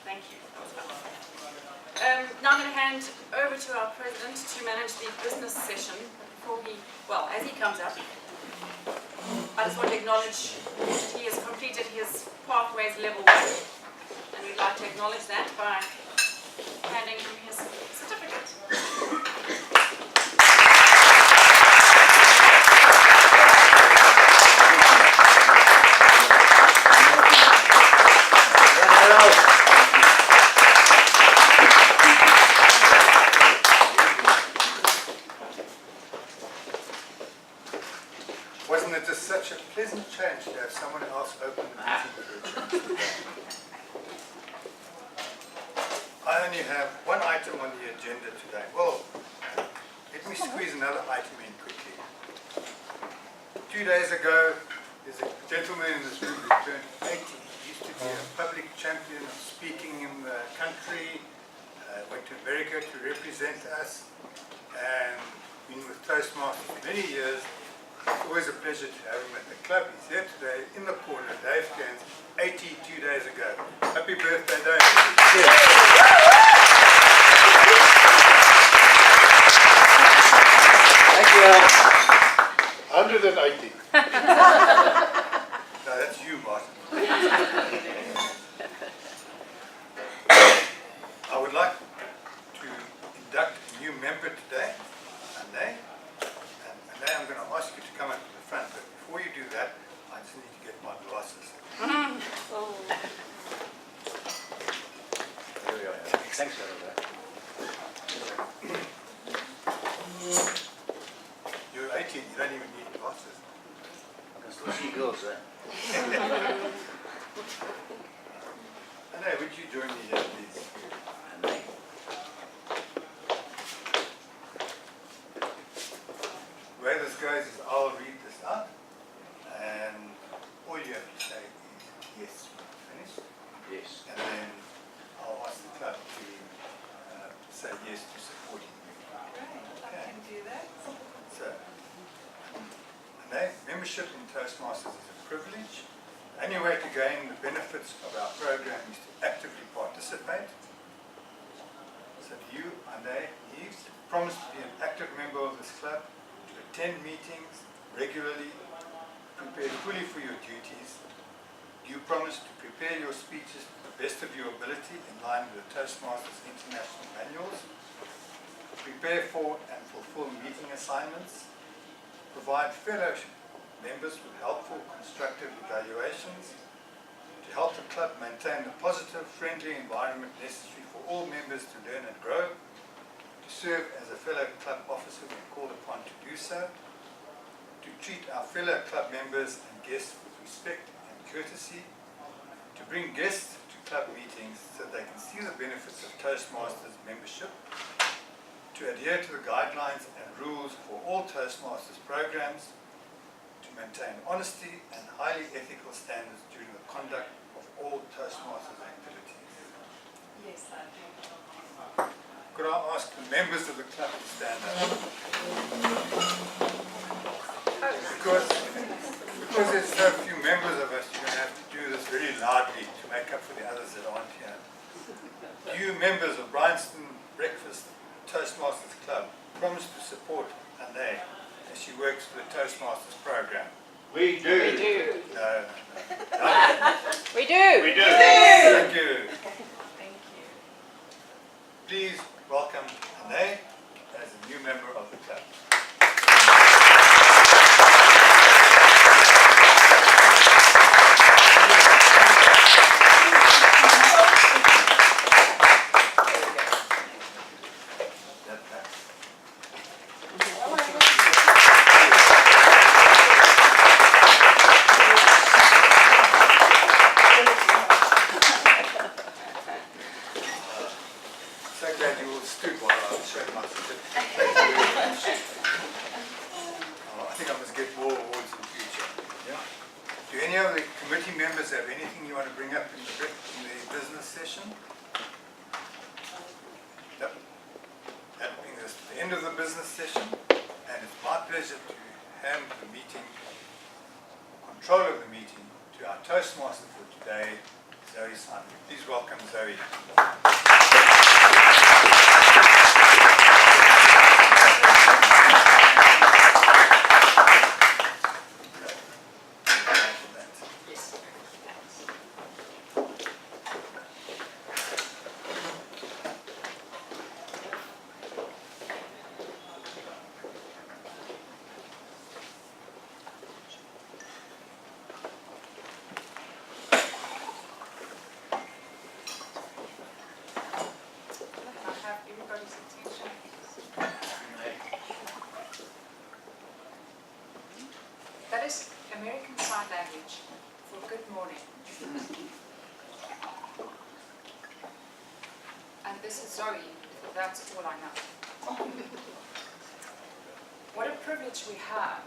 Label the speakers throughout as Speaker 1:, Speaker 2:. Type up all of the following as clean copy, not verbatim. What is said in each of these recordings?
Speaker 1: Thank you. That was fun. Now I'm going to hand over to our president to manage the business session. Before as he comes up, I just want to acknowledge that he has completed his Pathways Level 1, and we'd like to acknowledge that by handing him his certificate.
Speaker 2: Wasn't it just such a pleasant change to have someone else open the meeting for a change? I only have one item on the agenda today. Well, let me squeeze another item in quickly. 2 days ago, there's a gentleman in this room who turned 80. He used to be a public champion of speaking in the country, went to America to represent us, and been with Toastmasters for many years. It's always a pleasure to have him at the club. He's here today in the corner. Dave Cairns, 82 days ago. Happy birthday, Dave.
Speaker 3: Thank you, Al. 180.
Speaker 2: No, that's you, Martin. I would like to induct a new member today, Ande. And now I'm going to ask you to come up to the front, but before you do that, I just need to get my glasses.
Speaker 3: There we are. Thanks for that.
Speaker 2: You're 18, you don't even need glasses.
Speaker 3: I can still see girls there.
Speaker 2: Ande, would you join me here, please?
Speaker 3: And they.
Speaker 2: The way this goes is I'll read this out, and all you have to say is yes, finished,
Speaker 3: Yes.
Speaker 2: and then I'll ask the club to say yes to supporting you.
Speaker 1: I can do that.
Speaker 2: So, membership in Toastmasters is a privilege. The only way to gain the benefits of our program is to actively participate. So you, Ande, Yves, promise to be an active member of this club, to attend meetings regularly, prepare fully for your duties. You promise to prepare your speeches to the best of your ability in line with the Toastmasters International Manuals, prepare for and fulfill meeting assignments, provide fellow members with helpful, constructive evaluations, to help the club maintain the positive, friendly environment necessary for all members to learn and grow, to serve as a fellow club officer when called upon to do so, to treat our fellow club members and guests with respect and courtesy, to bring guests to club meetings so they can see the benefits of Toastmasters membership, to adhere to the guidelines and rules for all Toastmasters programs, to maintain honesty and highly ethical standards during the conduct of all Toastmasters activities.
Speaker 1: Yes, I do.
Speaker 2: Could I ask the members of the club to stand up? Because there's so few members of us, you're going to have to do this very loudly to make up for the others that aren't here. You members of Bryanston Breakfast Toastmasters Club promise to support Ande as she works for the Toastmasters program.
Speaker 3: We do.
Speaker 1: We do.
Speaker 2: No.
Speaker 1: We do.
Speaker 3: We do.
Speaker 2: Thank you.
Speaker 1: Thank you.
Speaker 2: Please welcome Ande as a new member of the club. So glad you all stood while I was showing my certificate. Thank you very much. I think I must get more awards in the future. Yeah. Do any of the committee members have anything you want to bring up in the business session? No. That brings us to the end of the business session, and it's my pleasure to hand the meeting, control of the meeting, to our Toastmaster for today, Zoe Simon. Please welcome Zoe.
Speaker 1: That is American Sign Language for good morning. And this is Zoe, that's all I know. What a privilege we have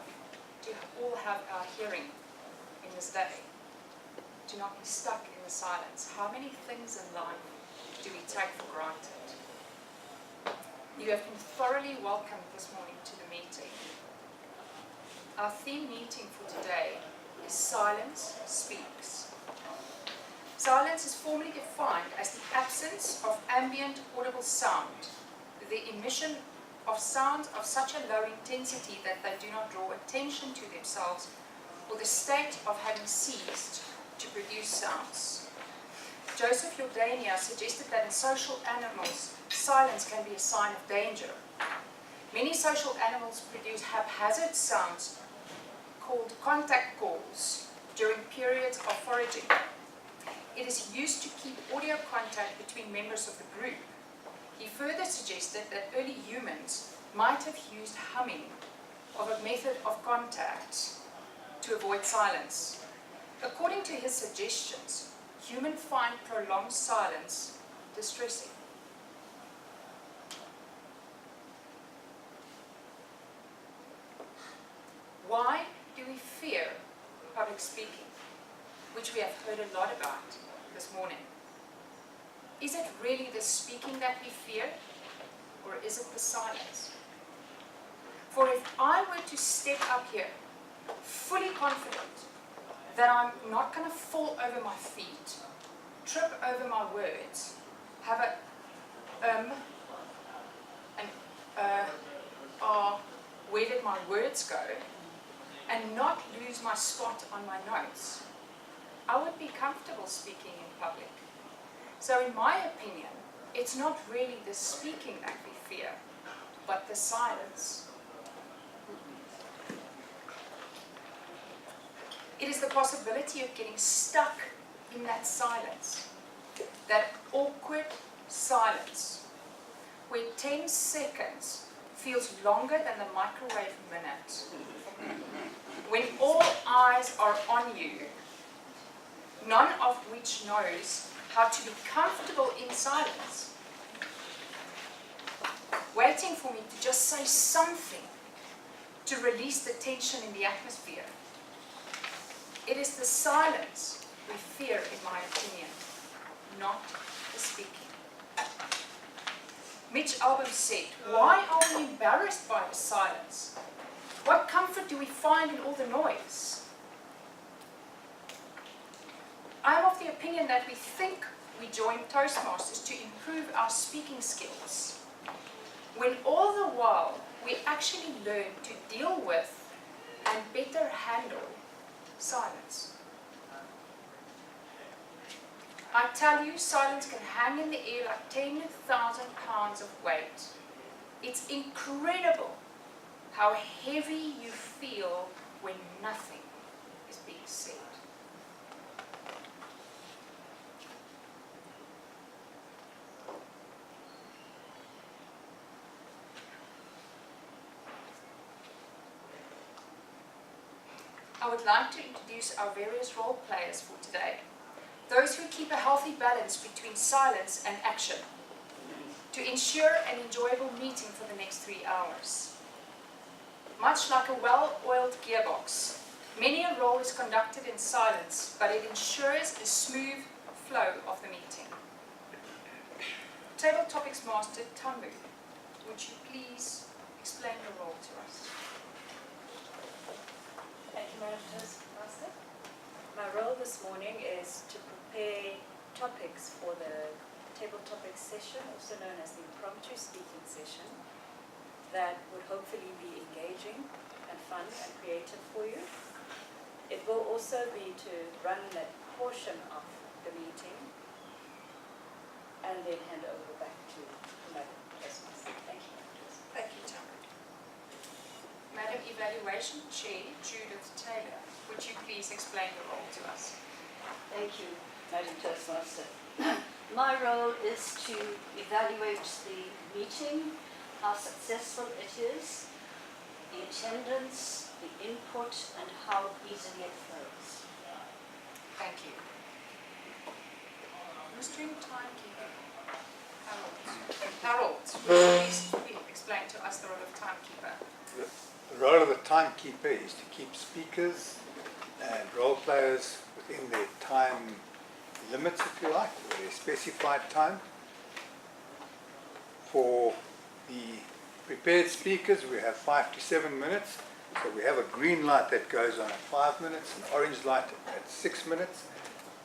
Speaker 1: to all have our hearing in this day, to not be stuck in the silence. How many things in life do we take for granted? You have been thoroughly welcomed this morning to the meeting. Our theme meeting for today is Silence Speaks. Silence is formally defined as the absence of ambient audible sound, the emission of sounds of such a low intensity that they do not draw attention to themselves, or the state of having ceased to produce sounds. Joseph Jordania suggested that in social animals, silence can be a sign of danger. Many social animals produce haphazard sounds called contact calls during periods of foraging. It is used to keep audio contact between members of the group. He further suggested that early humans might have used humming of a method of contact to avoid silence. According to his suggestions, humans find prolonged silence distressing. Why do we fear public speaking, which we have heard a lot about this morning? Is it really the speaking that we fear, or is it the silence? For if I were to step up here, fully confident that I'm not going to fall over my feet, trip over my words, have where did my words go, and not lose my spot on my notes, I would be comfortable speaking in public. So in my opinion, it's not really the speaking that we fear, but the silence. It is the possibility of getting stuck in that silence, that awkward silence, where 10 seconds feels longer than the microwave minute. When all eyes are on you, none of which knows how to be comfortable in silence, waiting for me to just say something to release the tension in the atmosphere. It is the silence we fear, in my opinion, not the speaking. Mitch Albom said, "Why are we embarrassed by the silence? What comfort do we find in all the noise?" I am of the opinion that we think we join Toastmasters to improve our speaking skills, when all the while we actually learn to deal with and better handle silence. I tell you, silence can hang in the air like 10,000 pounds of weight. It's incredible how heavy you feel when nothing is being said. I would like to introduce our various role players for today. Those who keep a healthy balance between silence and action to ensure an enjoyable meeting for the next 3 hours. Much like a well-oiled gearbox, many a role is conducted in silence, but it ensures a smooth flow of the meeting. Table Topics Master Tambu, would you please explain your role to us?
Speaker 4: Thank you, Madam Toastmaster. My role this morning is to prepare topics for the table topics session, also known as the impromptu speaking session, that would hopefully be engaging and fun and creative for you. It will also be to run that portion of the meeting and then hand over back to Madam Toastmaster. Thank you, Madam Toastmaster.
Speaker 1: Thank you, Tamara. Madam Evaluation Chair Judith Taylor, would you please explain your role to us?
Speaker 5: Thank you, Madam Toastmaster. My role is to evaluate the meeting, how successful it is, the attendance, the input, and how easily it flows.
Speaker 1: Thank you. Mr. Timekeeper, Harold, would you please explain to us the role of timekeeper?
Speaker 2: The role of the timekeeper is to keep speakers and role players within their time limits, if you like, or their specified time. For the prepared speakers, we have 5 to 7 minutes. So we have a green light that goes on at 5 minutes, an orange light at 6 minutes,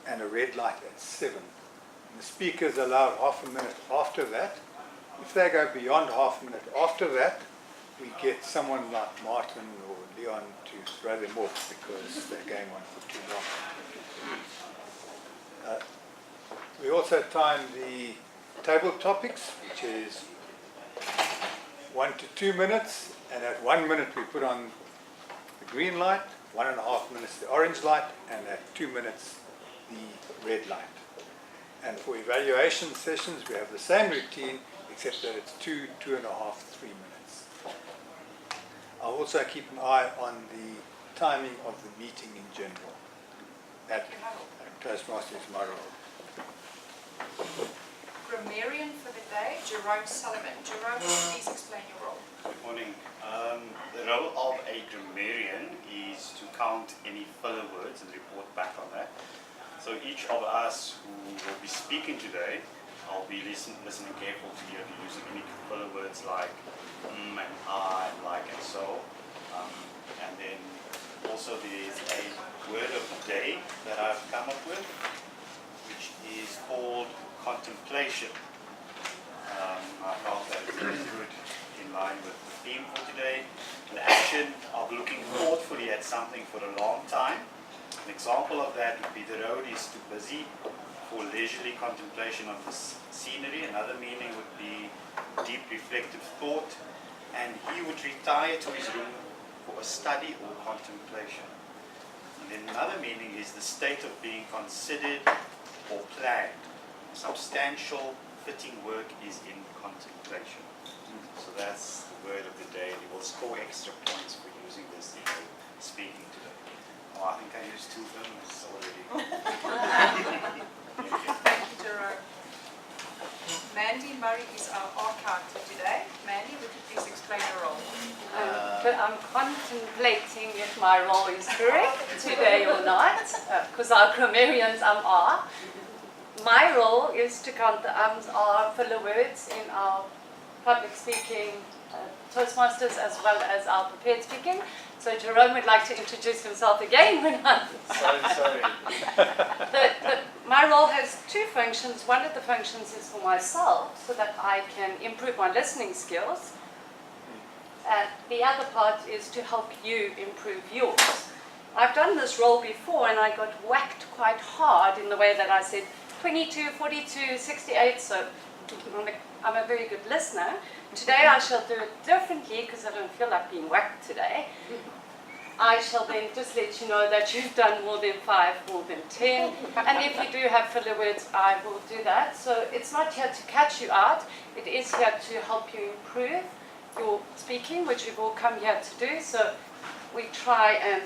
Speaker 2: and a red light at 7. And the speakers are allowed half a minute after that. If they go beyond half a minute after that, we get someone like Martin or Leon to throw them off because they're going on for too long. We also time the table topics, which is 1 to 2 minutes, and at 1 minute we put on the green light, 1.5 minutes the orange light, and at 2 minutes the red light. And for evaluation sessions we have the same routine, except that it's 2, 2.5, 3 minutes. I'll also keep an eye on the timing of the meeting in general. That Toastmaster is my role.
Speaker 1: Grammarian for the day, Jerome Sullivan. Jerome, please explain your role.
Speaker 6: Good morning. The role of a grammarian is to count any filler words and report back on that. So each of us who will be speaking today, I'll be listening careful to hear if you're using any filler words like and I and like and so. And then also there's a word of the day that I've come up with, which is called contemplation. I felt that it was good in line with the theme for today. The action of looking thoughtfully at something for a long time. An example of that would be the road is too busy for leisurely contemplation of the scenery. Another meaning would be deep reflective thought. And he would retire to his room for a study or contemplation. And then another meaning is the state of being considered or planned. Substantial, fitting work is in contemplation. So that's the word of the day. You will score extra points for using this in your speaking today. Oh, I think I used 2 terms already.
Speaker 1: Thank you, Jerome. Mandy Murray is our archive for today. Mandy, would you please explain your role?
Speaker 5: But I'm contemplating if my role is correct today or not, because our grammarians are. My role is to count the are filler words in our public speaking Toastmasters as well as our prepared speaking. So Jerome would like to introduce himself again when I'm
Speaker 6: Sorry.
Speaker 5: My role has 2 functions. One of the functions is for myself, so that I can improve my listening skills. And the other part is to help you improve yours. I've done this role before and I got whacked quite hard in the way that I said 22, 42, 68, so I'm a very good listener. Today I shall do it differently because I don't feel like being whacked today. I shall then just let you know that you've done more than 5, more than 10, and if you do have filler words, I will do that. So it's not here to catch you out, it is here to help you improve your speaking, which we've all come here to do. So we try and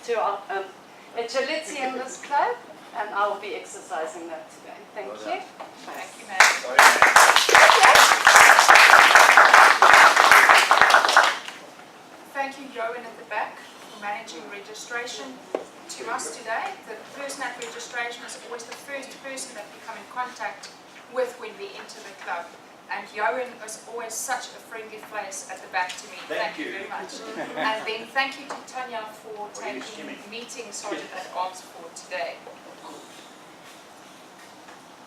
Speaker 5: do our agility in this club, and I will be exercising that today. Thank you.
Speaker 1: Thank you, Mandy. Thank you, Johan at the back, for managing registration to us today. The person at registration is always the first person that we come in contact with when we enter the club. And Johan is always such a friendly face at the back to me. Thank you very much. And then thank you to Tanya for taking meeting sergeant at arms for today.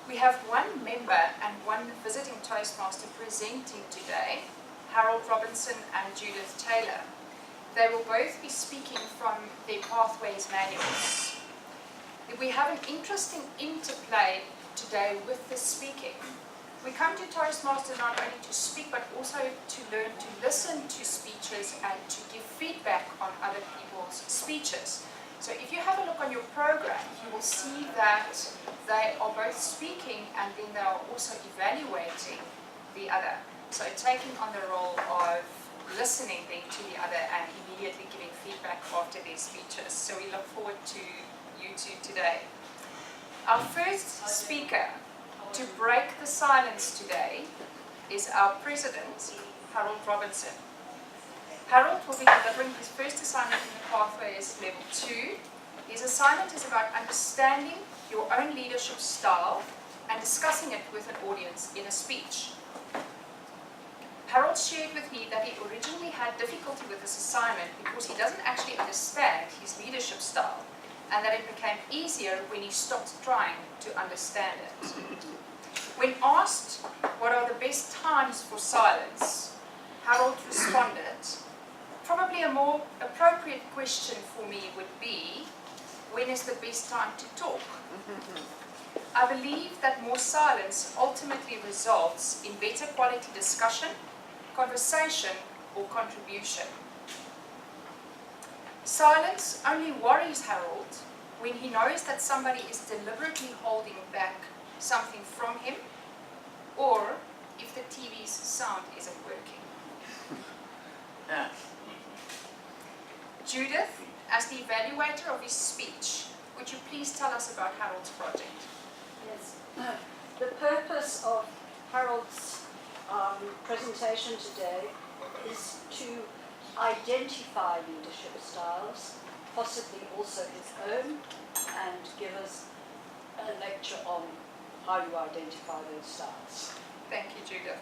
Speaker 1: We have one member and one visiting Toastmaster presenting today, Harold Robinson and Judith Taylor. They will both be speaking from their Pathways manuals. We have an interesting interplay today with the speaking. We come to Toastmasters not only to speak, but also to learn to listen to speeches and to give feedback on other people's speeches. So if you have a look on your program, you will see that they are both speaking and then they are also evaluating the other. So taking on the role of listening then to the other and immediately giving feedback after their speeches. So we look forward to you two today. Our first speaker to break the silence today is our president, Harold Robinson. Harold will be delivering his first assignment in the Pathways Level 2. His assignment is about understanding your own leadership style and discussing it with an audience in a speech. Harold shared with me that he originally had difficulty with this assignment because he doesn't actually understand his leadership style, and that it became easier when he stopped trying to understand it. When asked what are the best times for silence, Harold responded, probably a more appropriate question for me would be, when is the best time to talk? I believe that more silence ultimately results in better quality discussion, conversation, or contribution. Silence only worries Harold when he knows that somebody is deliberately holding back something from him, or if the TV's sound isn't working.
Speaker 3: Yeah.
Speaker 1: Judith, as the evaluator of his speech, would you please tell us about Harold's project?
Speaker 7: Yes. The purpose of Harold's presentation today is to identify leadership styles, possibly also his own, and give us a lecture on how you identify those styles.
Speaker 1: Thank you, Judith.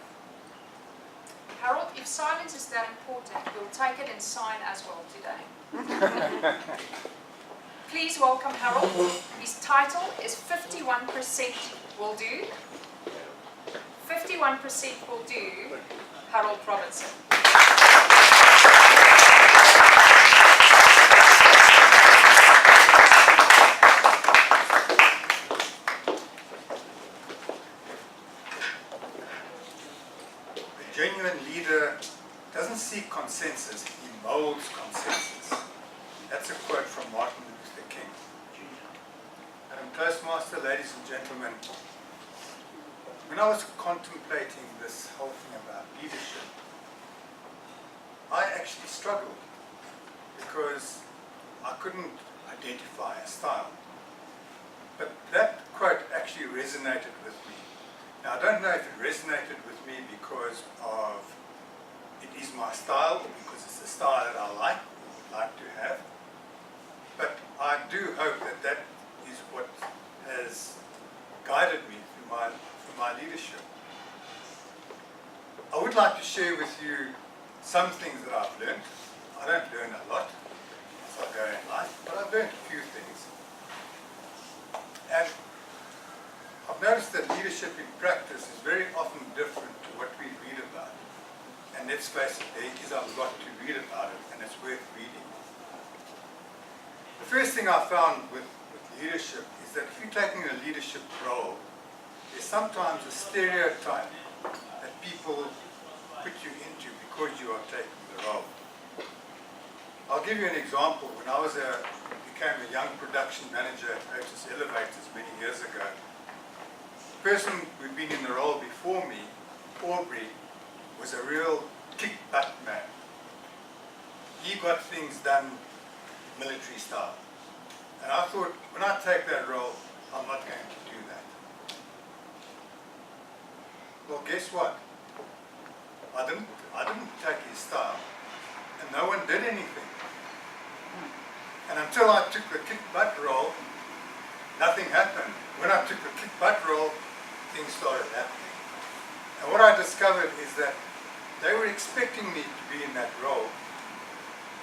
Speaker 1: Harold, if silence is that important, we'll take it in sign as well today. Please welcome Harold. His title is 51% Will Do. 51% Will Do, Harold Robinson.
Speaker 2: A genuine leader doesn't seek consensus, he molds consensus. That's a quote from Martin Luther King. Madam Toastmaster, ladies and gentlemen, when I was contemplating this whole thing about leadership, I actually struggled because I couldn't identify a style. But that quote actually resonated with me. Now, I don't know if it resonated with me because of it is my style or because it's the style that I like or would like to have. But I do hope that that is what has guided me through my leadership. I would like to share with you some things that I've learned. I don't learn a lot as I go in life, but I've learned a few things. And I've noticed that leadership in practice is very often different to what we read about. And let's face it, there is a lot to read about it, and it's worth reading. The first thing I found with leadership is that if you're taking a leadership role, there's sometimes a stereotype that people put you into because you are taking the role. I'll give you an example. When I became a young production manager at Otis Elevators many years ago, the person who'd been in the role before me, Aubrey, was a real kick-butt man. He got things done military style. And I thought, when I take that role, I'm not going to do that. Well, guess what? I didn't take his style, and no one did anything. And until I took the kick-butt role, nothing happened. When I took the kick-butt role, things started happening. And what I discovered is that they were expecting me to be in that role.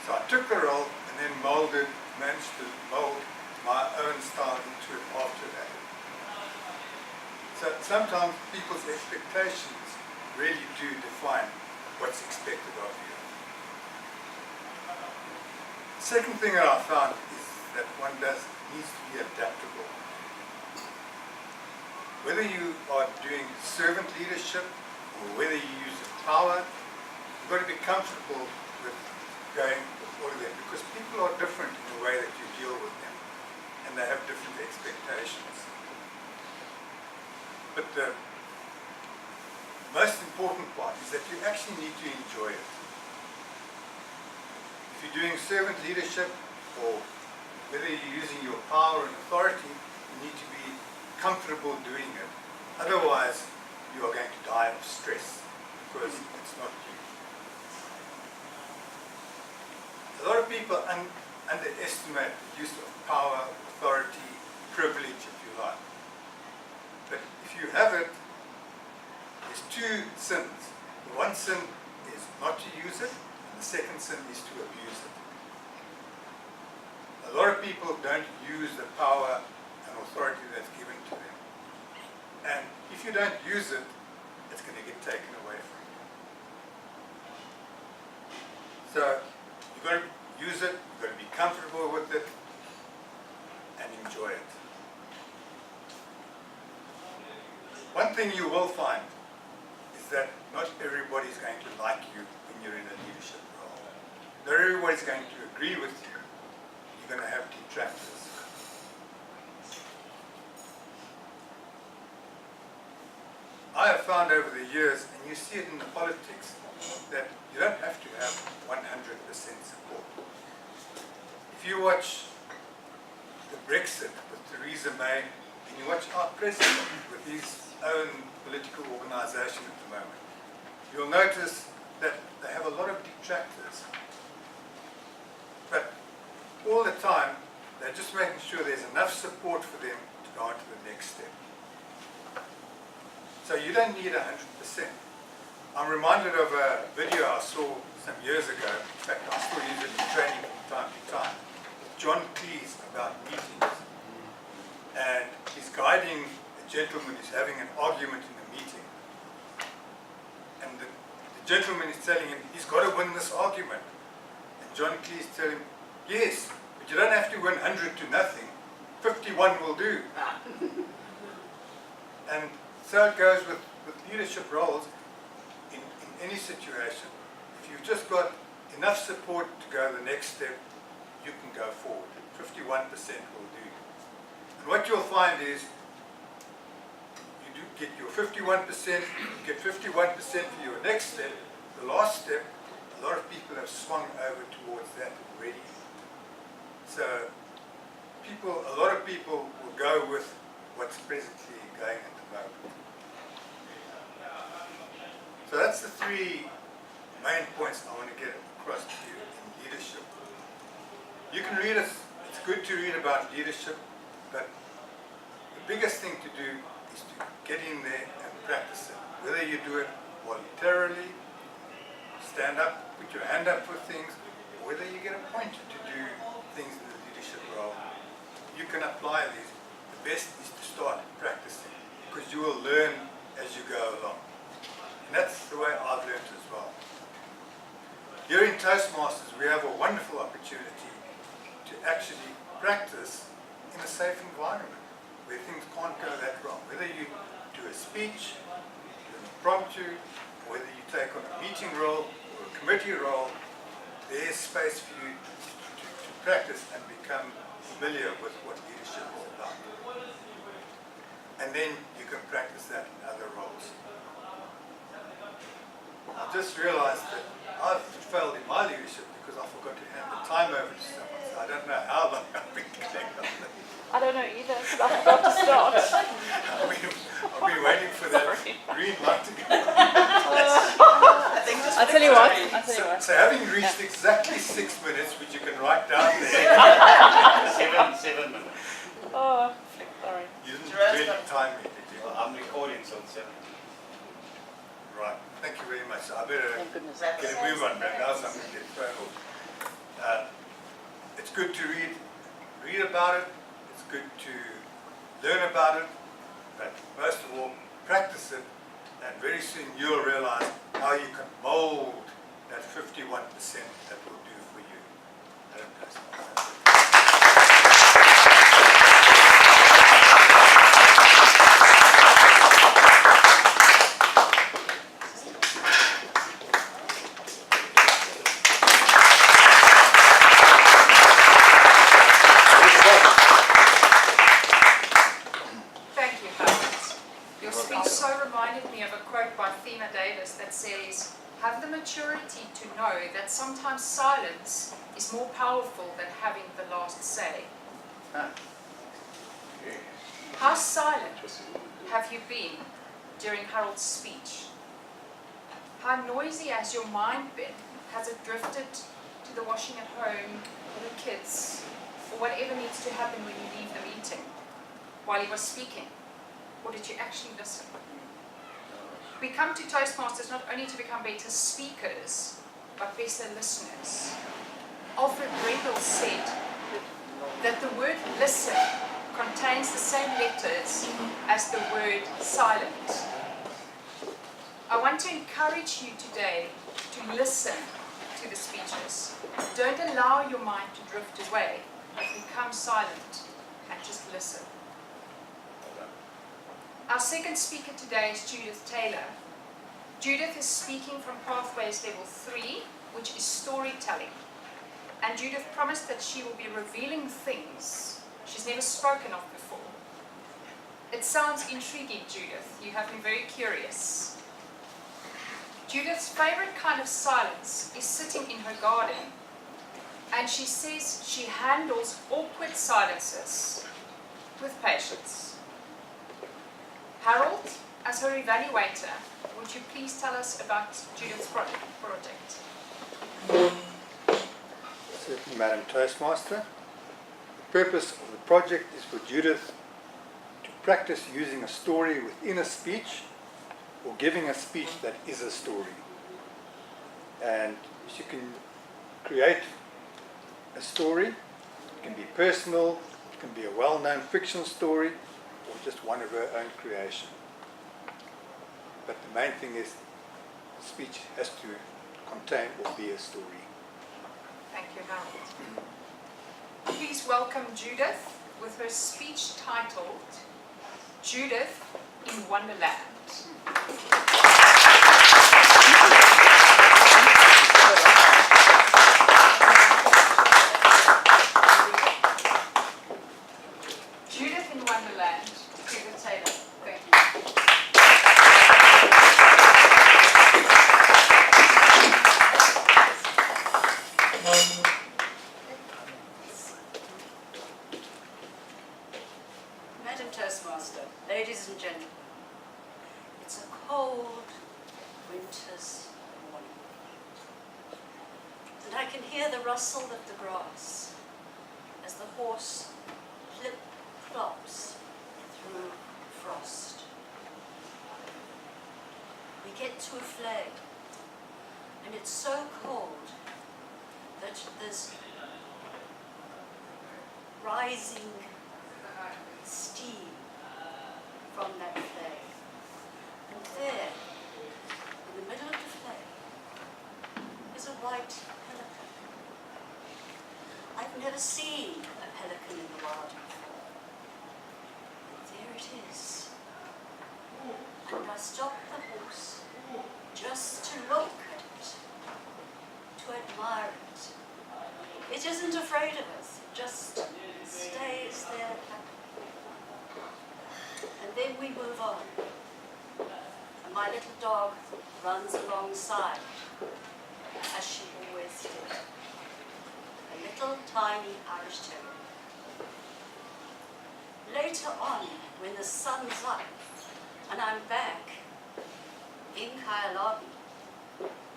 Speaker 2: So I took the role and then managed to mold my own style into it after that. So sometimes people's expectations really do define what's expected of you. The second thing that I found is that one needs to be adaptable. Whether you are doing servant leadership or whether you use power, you've got to be comfortable with going with all of that, because people are different in the way that you deal with them, and they have different expectations. But the most important part is that you actually need to enjoy it. If you're doing servant leadership, or whether you're using your power and authority, you need to be comfortable doing it. Otherwise, you are going to die of stress, because it's not you. A lot of people underestimate the use of power, authority, privilege, if you like. But if you have it, there's two sins. The one sin is not to use it, and the second sin is to abuse it. A lot of people don't use the power and authority that's given to them. And if you don't use it, it's going to get taken away from you. So you've got to use it, you've got to be comfortable with it, and enjoy it. One thing you will find is that not everybody's going to like you when you're in a leadership role. Not everybody's going to agree with you. You're going to have detractors. I have found over the years, and you see it in the politics, that you don't have to have 100% support. If you watch the Brexit with Theresa May, and you watch our president with his own political organisation at the moment, you'll notice that they have a lot of detractors. But all the time, they're just making sure there's enough support for them to go on to the next step. So you don't need 100%. I'm reminded of a video I saw some years ago. In fact, I still use it in training from time to time. John Cleese about meetings. And he's guiding a gentleman who's having an argument in the meeting. And the gentleman is telling him he's got to win this argument. And John Cleese tells him, yes, but you don't have to win 100 to nothing. 51 will do. And so it goes with leadership roles in any situation. If you've just got enough support to go the next step, you can go forward. 51% will do. And what you'll find is you do get your 51%, you get 51% for your next step. The last step, a lot of people have swung over towards that already. So a lot of people will go with what's presently going at the moment. So that's the three main points I want to get across to you in leadership. You can read it, it's good to read about leadership, but the biggest thing to do is to get in there and practice it. Whether you do it voluntarily, stand up, put your hand up for things, or whether you get appointed to do things in the leadership role, you can apply these. The best is to start practicing, because you will learn as you go along. And that's the way I've learned as well. Here in Toastmasters, we have a wonderful opportunity to actually practice in a safe environment where things can't go that wrong. Whether you do a speech, do an impromptu, or whether you take on a meeting role or a committee role, there's space for you to practice and become familiar with what leadership is about. And then you can practice that in other roles. I just realized that I've failed in my leadership because I forgot to hand the time over to someone. So I don't know how long I've been doing that.
Speaker 5: I don't know either, because I forgot to start.
Speaker 2: I've been waiting for that green light to go.
Speaker 5: I'll tell you what.
Speaker 2: So having reached exactly 6 minutes, which you can write down there.
Speaker 6: 7 minutes.
Speaker 5: Oh, sorry.
Speaker 2: You didn't really time me, did you?
Speaker 6: Well, I'm recording, so it's 7 minutes.
Speaker 2: Right. Thank you very much. I better
Speaker 5: Thank goodness.
Speaker 2: get a move on, but now I'm going to get thrown off. It's good to read about it. It's good to learn about it. But most of all, practice it, and very soon you'll realize how you can mold that 51% that will do for you. Madam Toastmaster.
Speaker 1: Thank you, Howard. Your speech so reminded me of a quote by Thema Davis that says, "Have the maturity to know that sometimes silence is more powerful than having the last say." How silent have you been during Harold's speech? How noisy has your mind been? Has it drifted to the washing at home, or the kids, or whatever needs to happen when you leave the meeting while he was speaking? Or did you actually listen? We come to Toastmasters not only to become better speakers, but better listeners. Alfred Brendel said that the word listen contains the same letters as the word silent. I want to encourage you today to listen to the speeches. Don't allow your mind to drift away, but become silent and just listen. Our second speaker today is Judith Taylor. Judith is speaking from Pathways Level 3, which is storytelling. And Judith promised that she will be revealing things she's never spoken of before. It sounds intriguing, Judith. You have me very curious. Judith's favorite kind of silence is sitting in her garden. And she says she handles awkward silences with patience. Harold, as her evaluator, would you please tell us about Judith's project?
Speaker 2: Certainly, Madam Toastmaster. The purpose of the project is for Judith to practice using a story within a speech, or giving a speech that is a story. And she can create a story. It can be personal, it can be a well-known fiction story, or just one of her own creation. But the main thing is the speech has to contain or be a story.
Speaker 1: Thank you, Harold. Please welcome Judith with her speech titled Judith in Wonderland. Judith in Wonderland, Judith Taylor. Thank you.
Speaker 7: Madam Toastmaster, ladies and gentlemen, it's a cold winter's morning, and I can hear the rustle of the grass as the horse plops through frost. We get to a flag, and it's so cold that there's rising steam from that flag. And there, in the middle of the flag, is a white pelican. I've never seen a pelican in the wild before. And there it is. And I stop the horse just to look at it, to admire it. It isn't afraid of us, it just stays there happy. And then we move on. And my little dog runs alongside, as she always did. A little tiny Irish Terrier. Later on, when the sun's up, and I'm back in Kyalabi,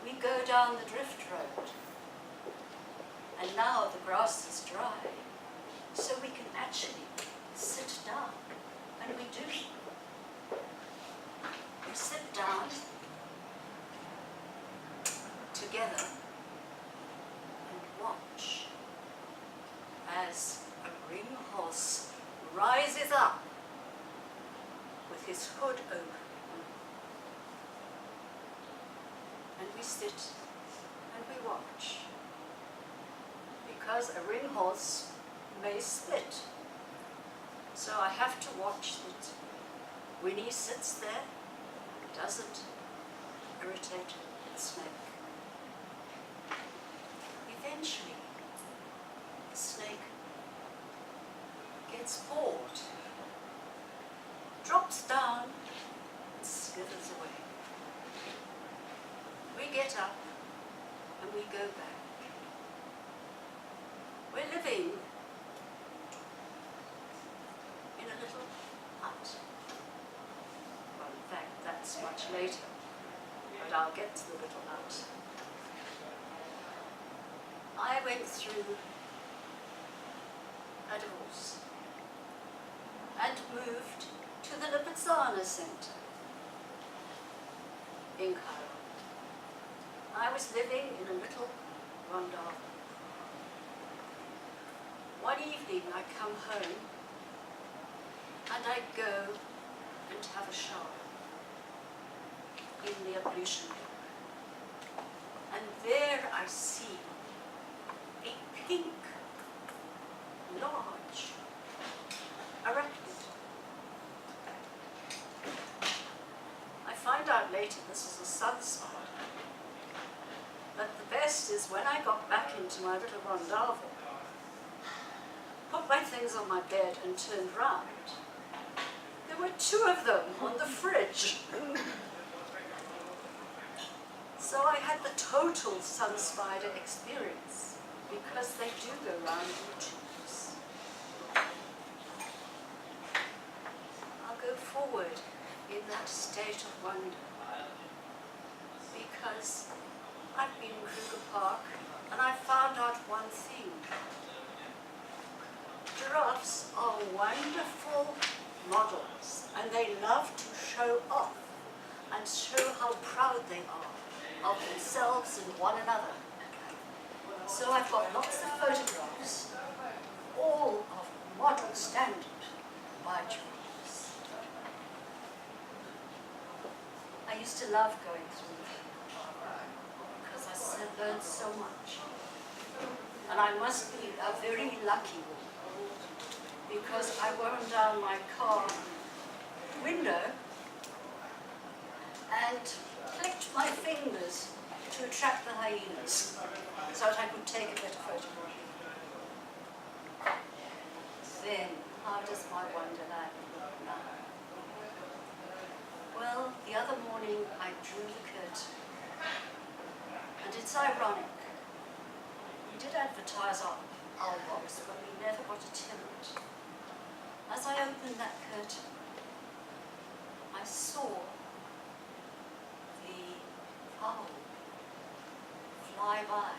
Speaker 7: we go down the drift road. And now the grass is dry, so we can actually sit down. And we do. We sit down together and watch as a green horse rises up with wood oak. And we sit and we watch. Because a ring horse may split. So I have to watch that Winnie sits there, doesn't irritate the snake. Eventually, the snake gets bored, drops down, and slithers away. We get up and we go back. We're living in a little hut. Well, in fact, that's much later, but I'll get to the little hut. I went through a divorce and moved to the Lipizzaner Center in Cairo. I was living in a little rondel. One evening I come home and I go and have a shower in the ablution room. And there I see a pink, large arachnid. I find out later this is a sun spider. But the best is when I got back into my little rondel, put my things on my bed and turned round, there were 2 of them on the fridge. So I had the total sun spider experience, because they do go round in tubes. I'll go forward in that state of wonder, because I've been in Kruger Park and I found out one thing. Giraffes are wonderful models, and they love to show off and show how proud they are of themselves and one another. So I've got lots of photographs, all of model standard by giraffes. I used to love going through them because I learned so much. And I must be a very lucky woman, because I wound down my car window and clicked my fingers to attract the hyenas so that I could take a better photograph. Then, how does my wonderland look now? Well, the other morning I drew the curtain, and it's ironic. We did advertise our box, but we never got a tenant. As I opened that curtain, I saw the owl fly by,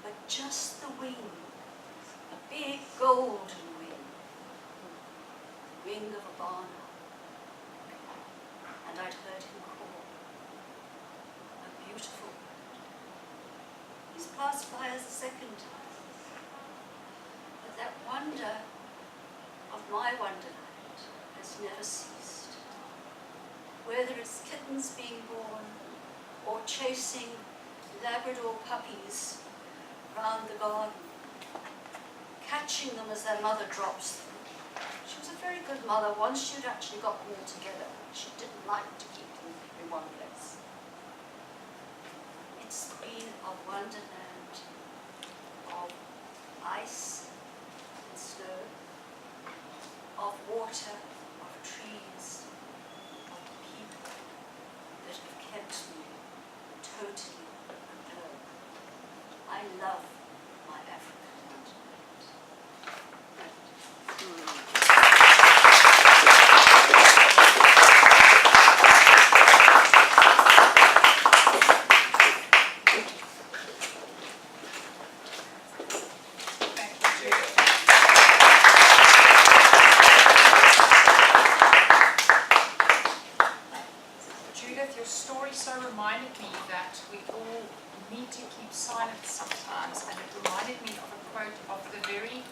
Speaker 7: but just the wing, a big golden wing of a barn owl. And I'd heard him call, a beautiful bird. He's passed by us a second time. But that wonder of my wonderland has never ceased. Whether it's kittens being born or chasing Labrador puppies round the garden, catching them as their mother drops them. She was a very good mother once she'd actually got them all together. She didn't like to keep them in one place. It's been a wonderland of ice and snow, of water, of trees, of people that have kept me totally alone. I love my African wonderland.
Speaker 1: Your story so reminded me that we all need to keep silent sometimes, and it reminded me of a quote of the very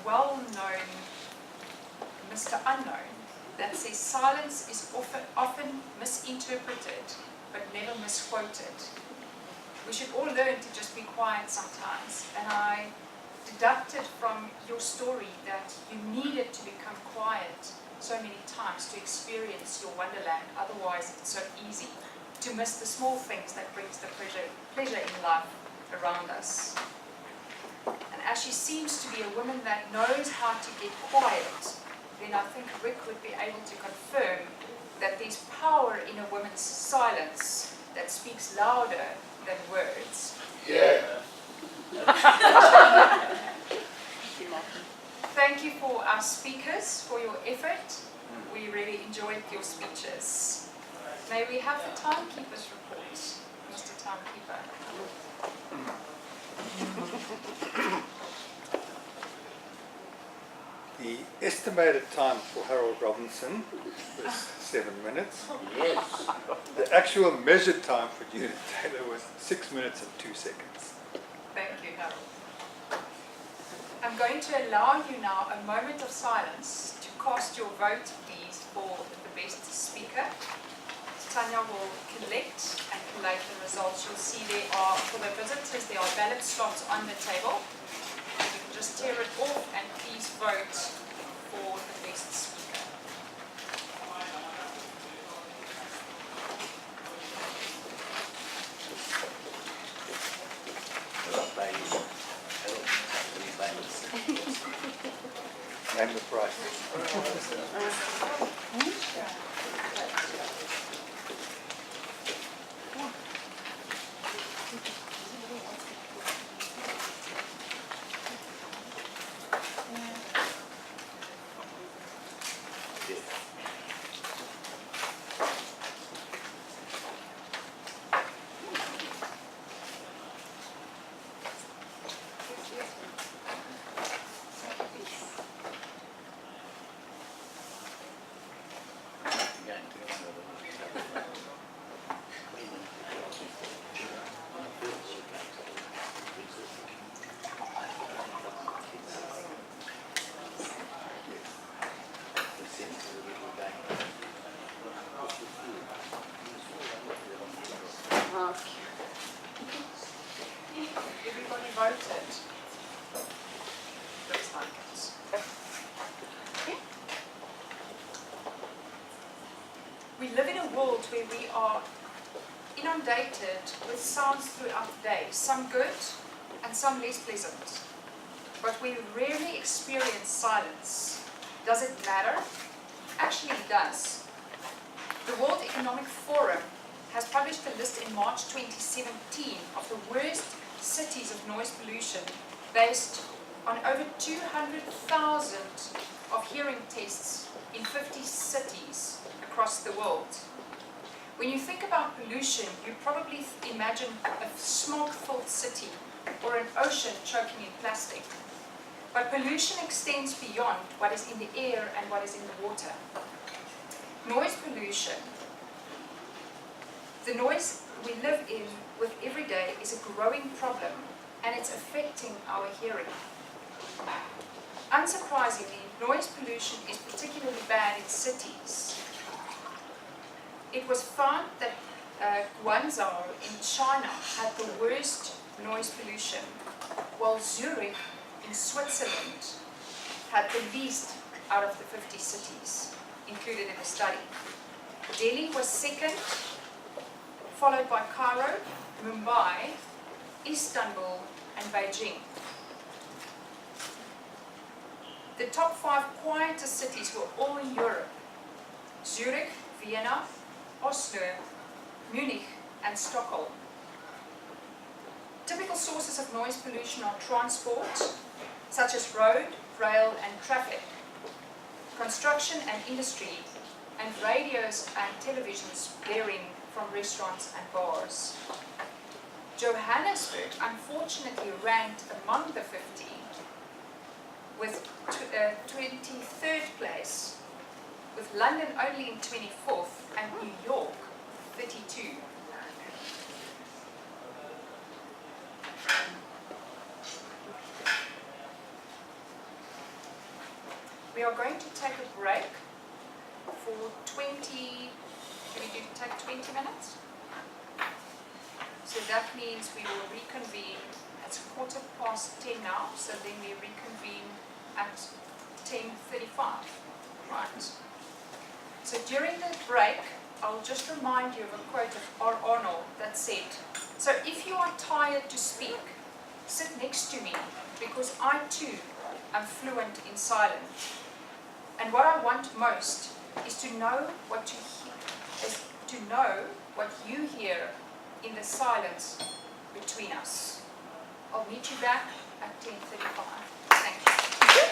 Speaker 1: well-known Mr. Unknown, that says silence is often misinterpreted but never misquoted. We should all learn to just be quiet sometimes, and I deducted from your story that you needed to become quiet so many times to experience your wonderland. Otherwise it's so easy to miss the small things that brings the pleasure in life around us. And as she seems to be a woman that knows how to get quiet, then I think Rick would be able to confirm that there's power in a woman's silence that speaks louder than words.
Speaker 3: Yeah.
Speaker 1: Thank you for our speakers, for your effort. We really enjoyed your speeches. May we have the timekeeper's report, Mr. Timekeeper.
Speaker 2: The estimated time for Harold Robinson was 7 minutes.
Speaker 3: Yes.
Speaker 2: The actual measured time for Judith Taylor was 6 minutes and 2 seconds.
Speaker 1: Thank you, Harold. I'm going to allow you now a moment of silence to cast your vote, please, for the best speaker. Tanya will collect and collate the results. You'll see there are, for the visitors, there are ballot slots on the table. You can just tear it off and please vote for the best speaker.
Speaker 2: Name the price. Everybody voted. Looks like it. We live in a world where we are inundated with sounds throughout the day, some good and some less pleasant. But we rarely experience silence. Does it matter? Actually, it does. The World Economic Forum has published a list in March 2017 of the worst cities of noise pollution based on over 200,000 of hearing tests in 50 cities across the world. When you think about pollution, you probably imagine a smoke-filled city or an ocean choking in plastic. But pollution extends beyond what is in the air and what is in the water. Noise pollution, the noise we live in with every day, is a growing problem, and it's affecting our hearing. Unsurprisingly, noise pollution is particularly bad in cities. It was found that Guangzhou in China had the worst noise pollution, while Zurich in Switzerland had the least out of the 50 cities included in the study. Delhi was second, followed by Cairo, Mumbai, Istanbul, and Beijing. The top 5 quieter cities were all in Europe: Zurich, Vienna, Oslo, Munich, and Stockholm. Typical sources of noise pollution are transport, such as road, rail, and traffic, construction and industry, and radios and televisions blaring from restaurants and bars. Johannesburg unfortunately ranked among the 50 with 23rd place, with London only in 24th and New York 32. We are going to take a break
Speaker 1: for 20, take 20 minutes? So that means we will reconvene, it's 10:15 now, so then we reconvene at 10:35, right? So during the break, I'll just remind you of a quote of R. Arnold that said, so if you are tired to speak, sit next to me, because I too am fluent in silence. And what I want most is to know what you hear in the silence between us. I'll meet you back at 10:35. Thank you.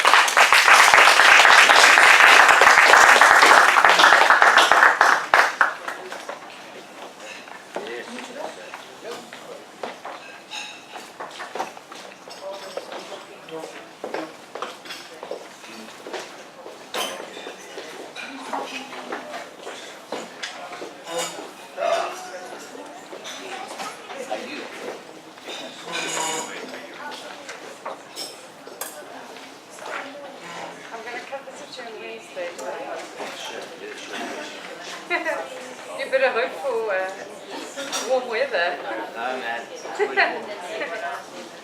Speaker 5: I'm going to cut this at your Wednesday. You better hope for warm weather.
Speaker 3: No, man. It's really warm.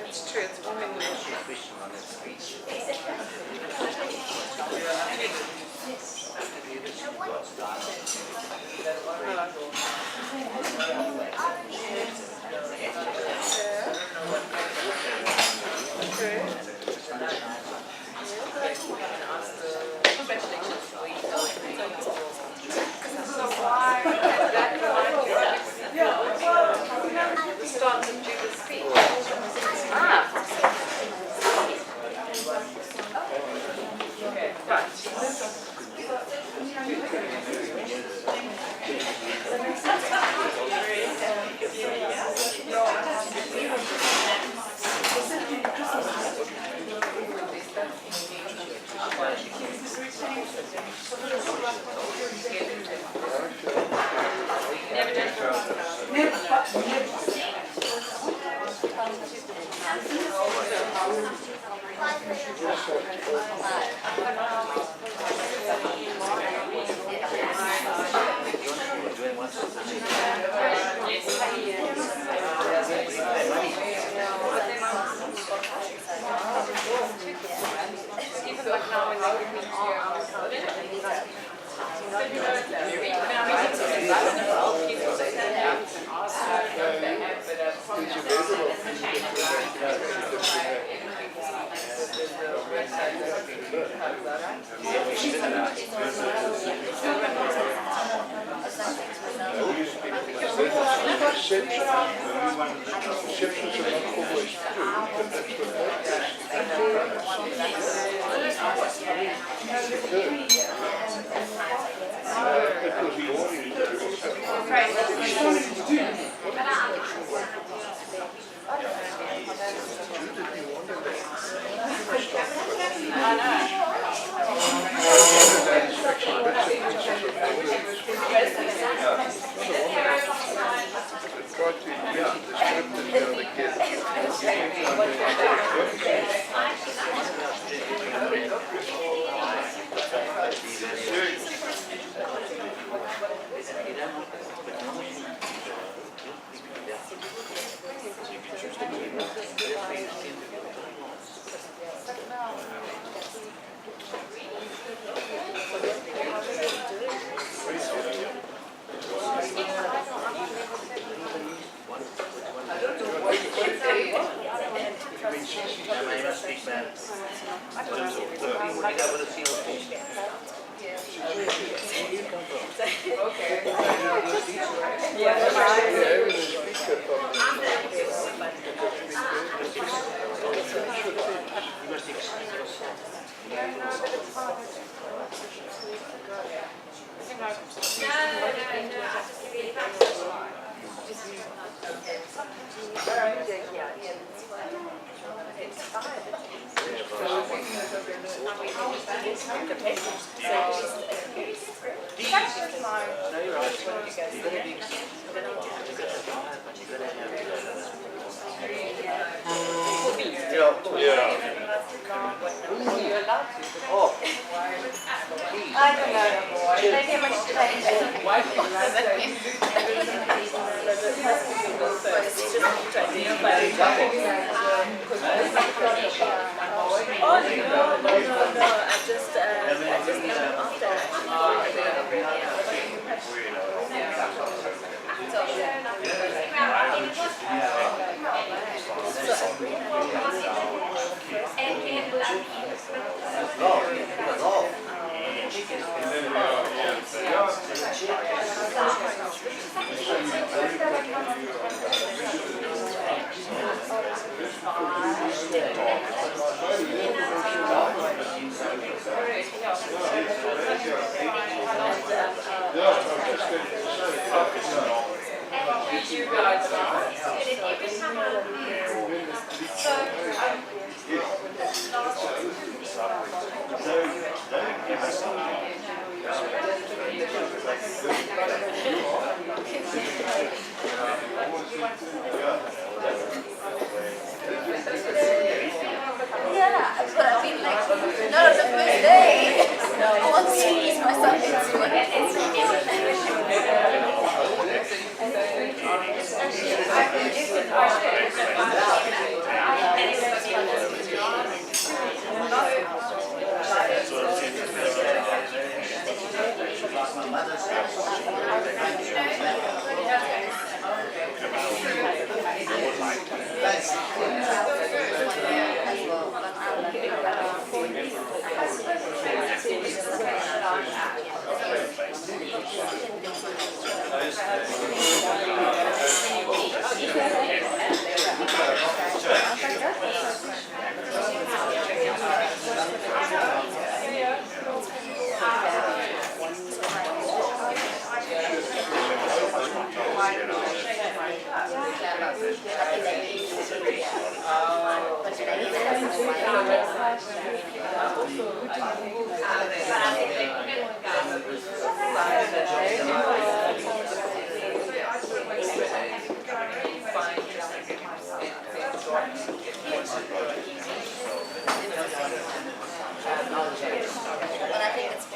Speaker 5: It's true, it's warm in the
Speaker 3: What's your question on that speech?
Speaker 5: So why did that remind you of start to do the speech? Ah. Okay, right. Even like now when they give me all I don't know. Maybe I must change it. You guys
Speaker 7: Yeah, but I mean, like, no, the first day, I want to ease myself into it. But I think it's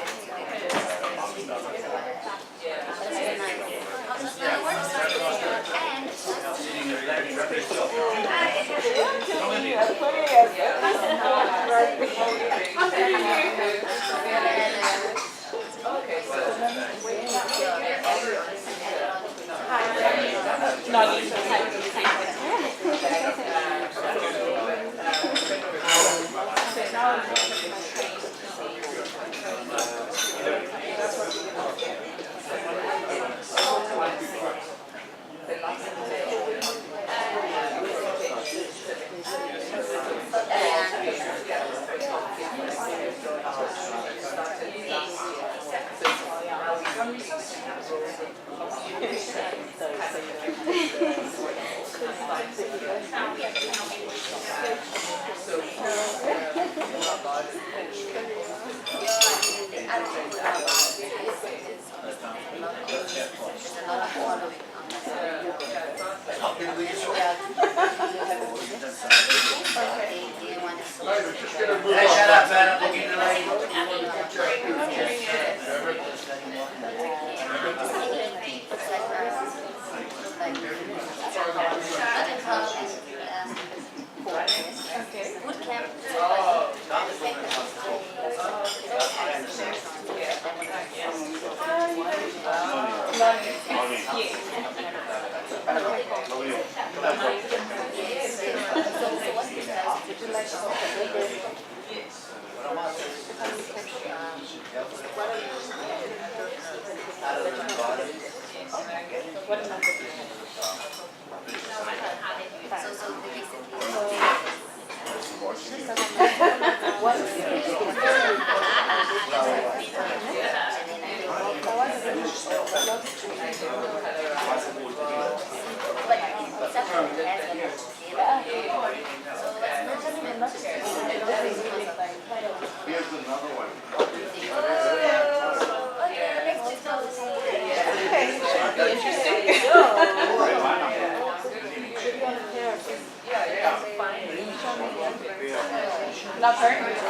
Speaker 3: Hey, shut up, man. I'm looking at the lady.
Speaker 7: boot camp.
Speaker 3: Here's another one.
Speaker 5: Not very much.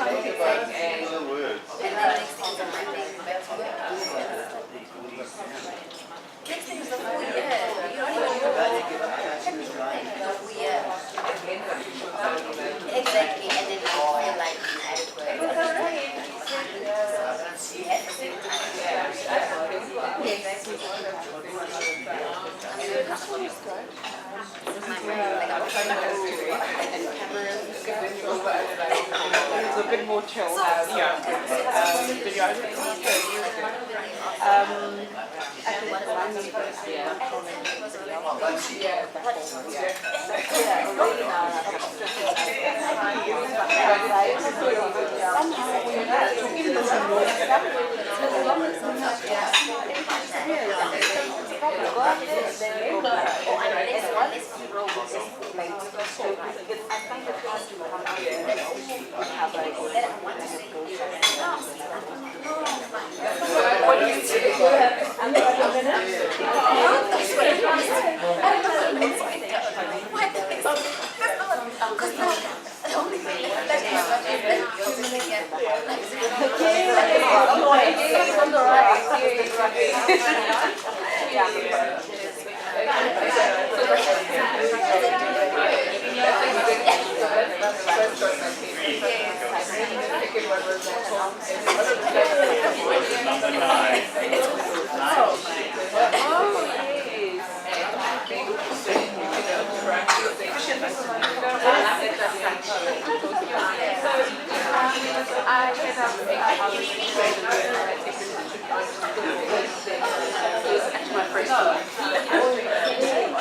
Speaker 3: Filler words.
Speaker 7: And then next thing is branding. Next thing is the full year. You don't even know the full year. Exactly, and then I feel like inadequate.
Speaker 8: It's a bit more chill.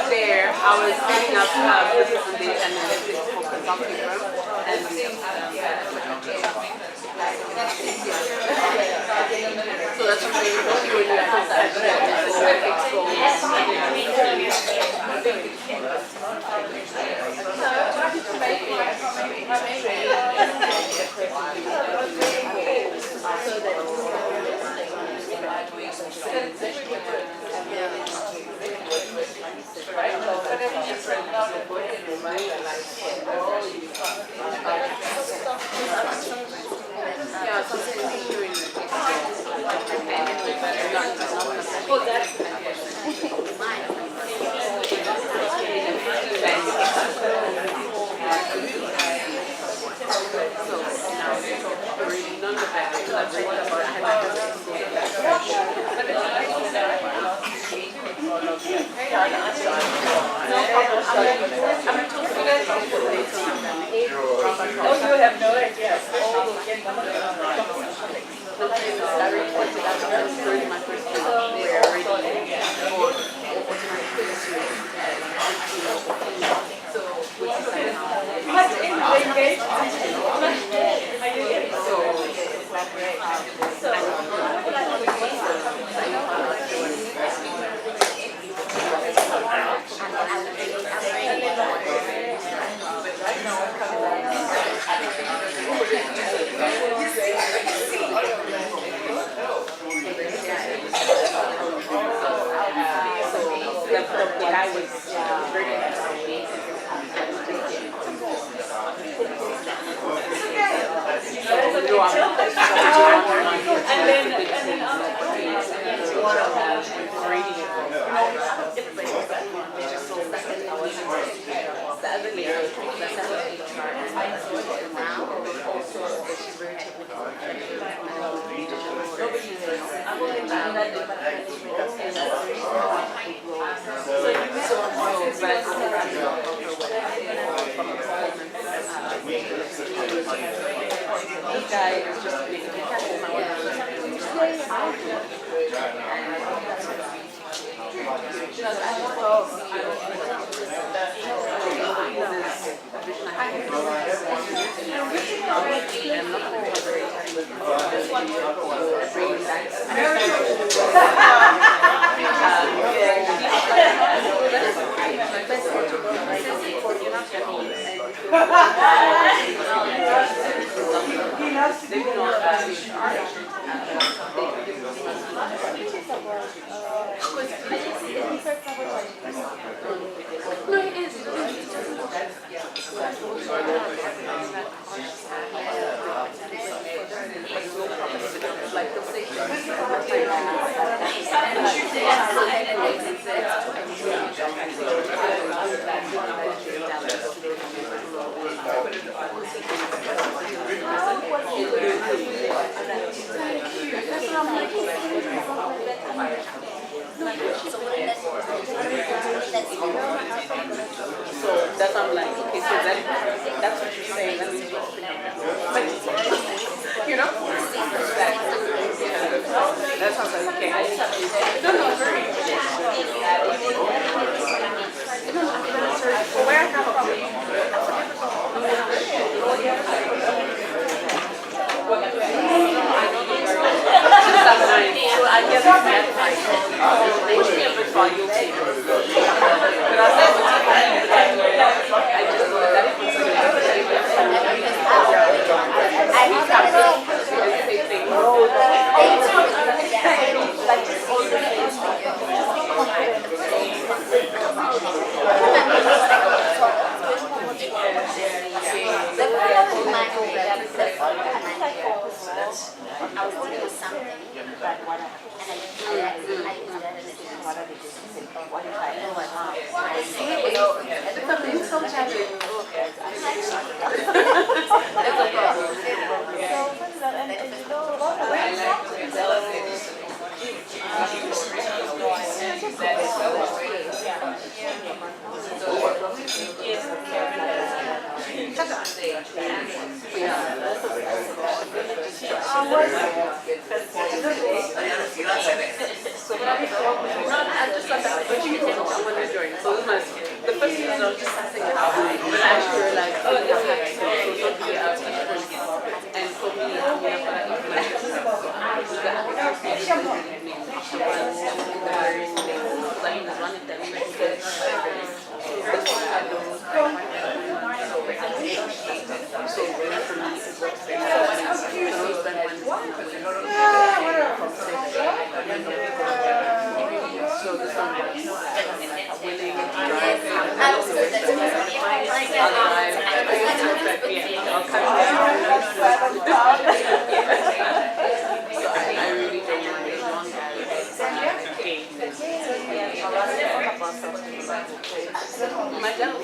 Speaker 8: There, I was setting up business and data analytics for consulting firm, and so that's what we when you have that So that's why I'm like, okay, so that's what you're saying. That means but, you know? That sounds like okay. No, no, very. Where I come from. So I get that like, push me a bit for you too. But I said, I just know that it's
Speaker 7: I was thinking of something, but what I
Speaker 8: the first thing I was just thinking about, but I actually realized, oh, it's like, and for me, so this one was willing to drive. I really don't mind as long as my dad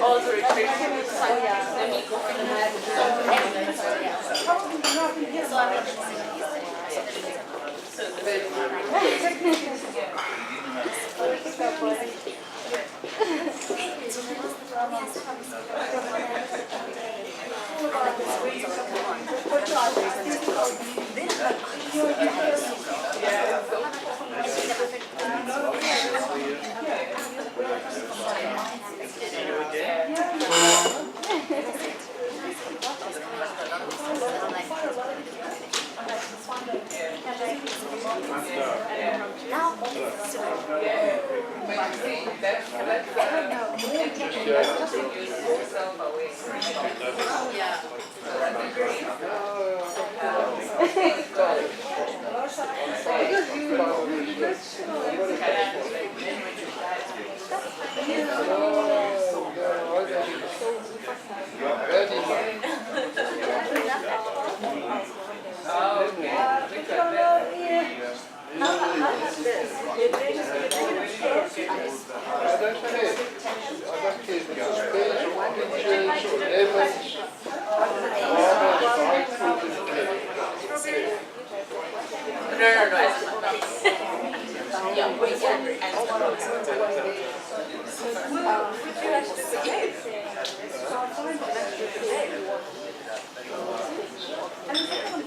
Speaker 8: also restrictions.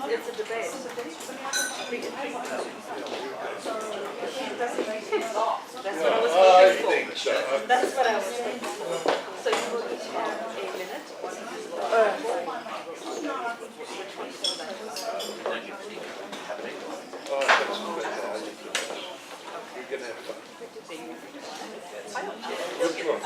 Speaker 8: It's a debate. That's what I was looking for. That's what I was looking for. So you will each have a minute.
Speaker 3: Which one?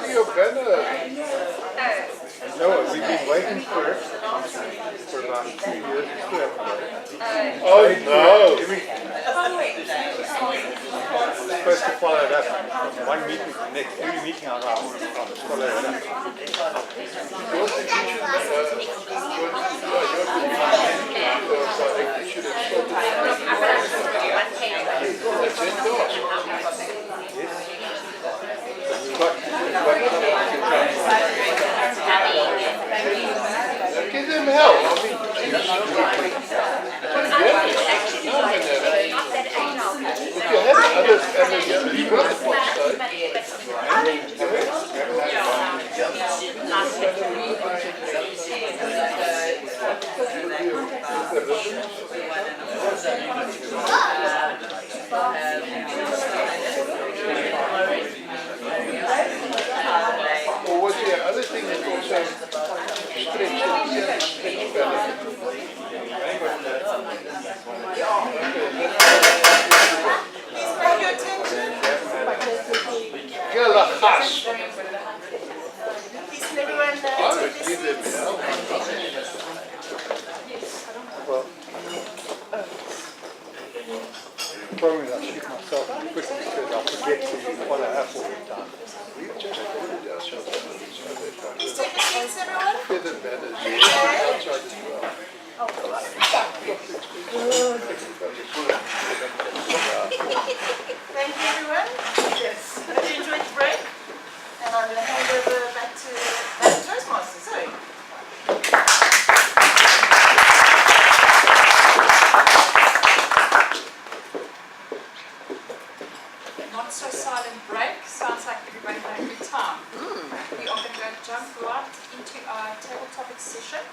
Speaker 3: Your banner. No, we've been waiting for it for about 2 years. Oh no! Supposed to follow it up from one meeting to the next. Every meeting I follow it up. Give them help. I mean, if you have others, you've got the pot or was there other thing that also stretched well, the problem is I shoot myself quickly because I forget to follow up all the time. We've just ordered ourselves
Speaker 7: Please take your seats, everyone.
Speaker 3: feather banners outside as well.
Speaker 7: Thank you, everyone. Yes. Hope you enjoyed the break. And I'm going to hand over back to Toastmasters. Sorry.
Speaker 1: Not so silent break. Sounds like everybody had a good time. We are going to jump right into our table topics session.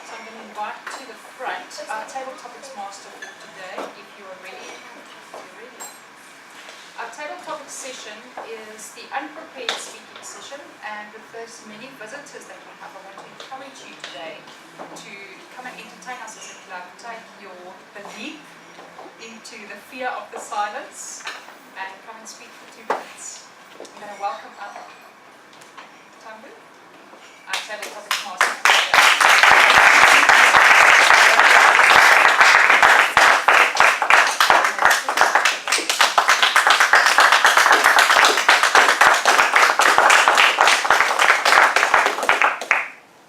Speaker 1: So I'm going to invite to the front our table topics master for today, if you are ready. Our table topics session is the unprepared speaking session and with those many visitors that we have, I want to encourage you today to come and entertain us as a club, take your belief into the fear of the silence and come and speak for 2 minutes. I'm going to welcome up Tambu, our table topics master.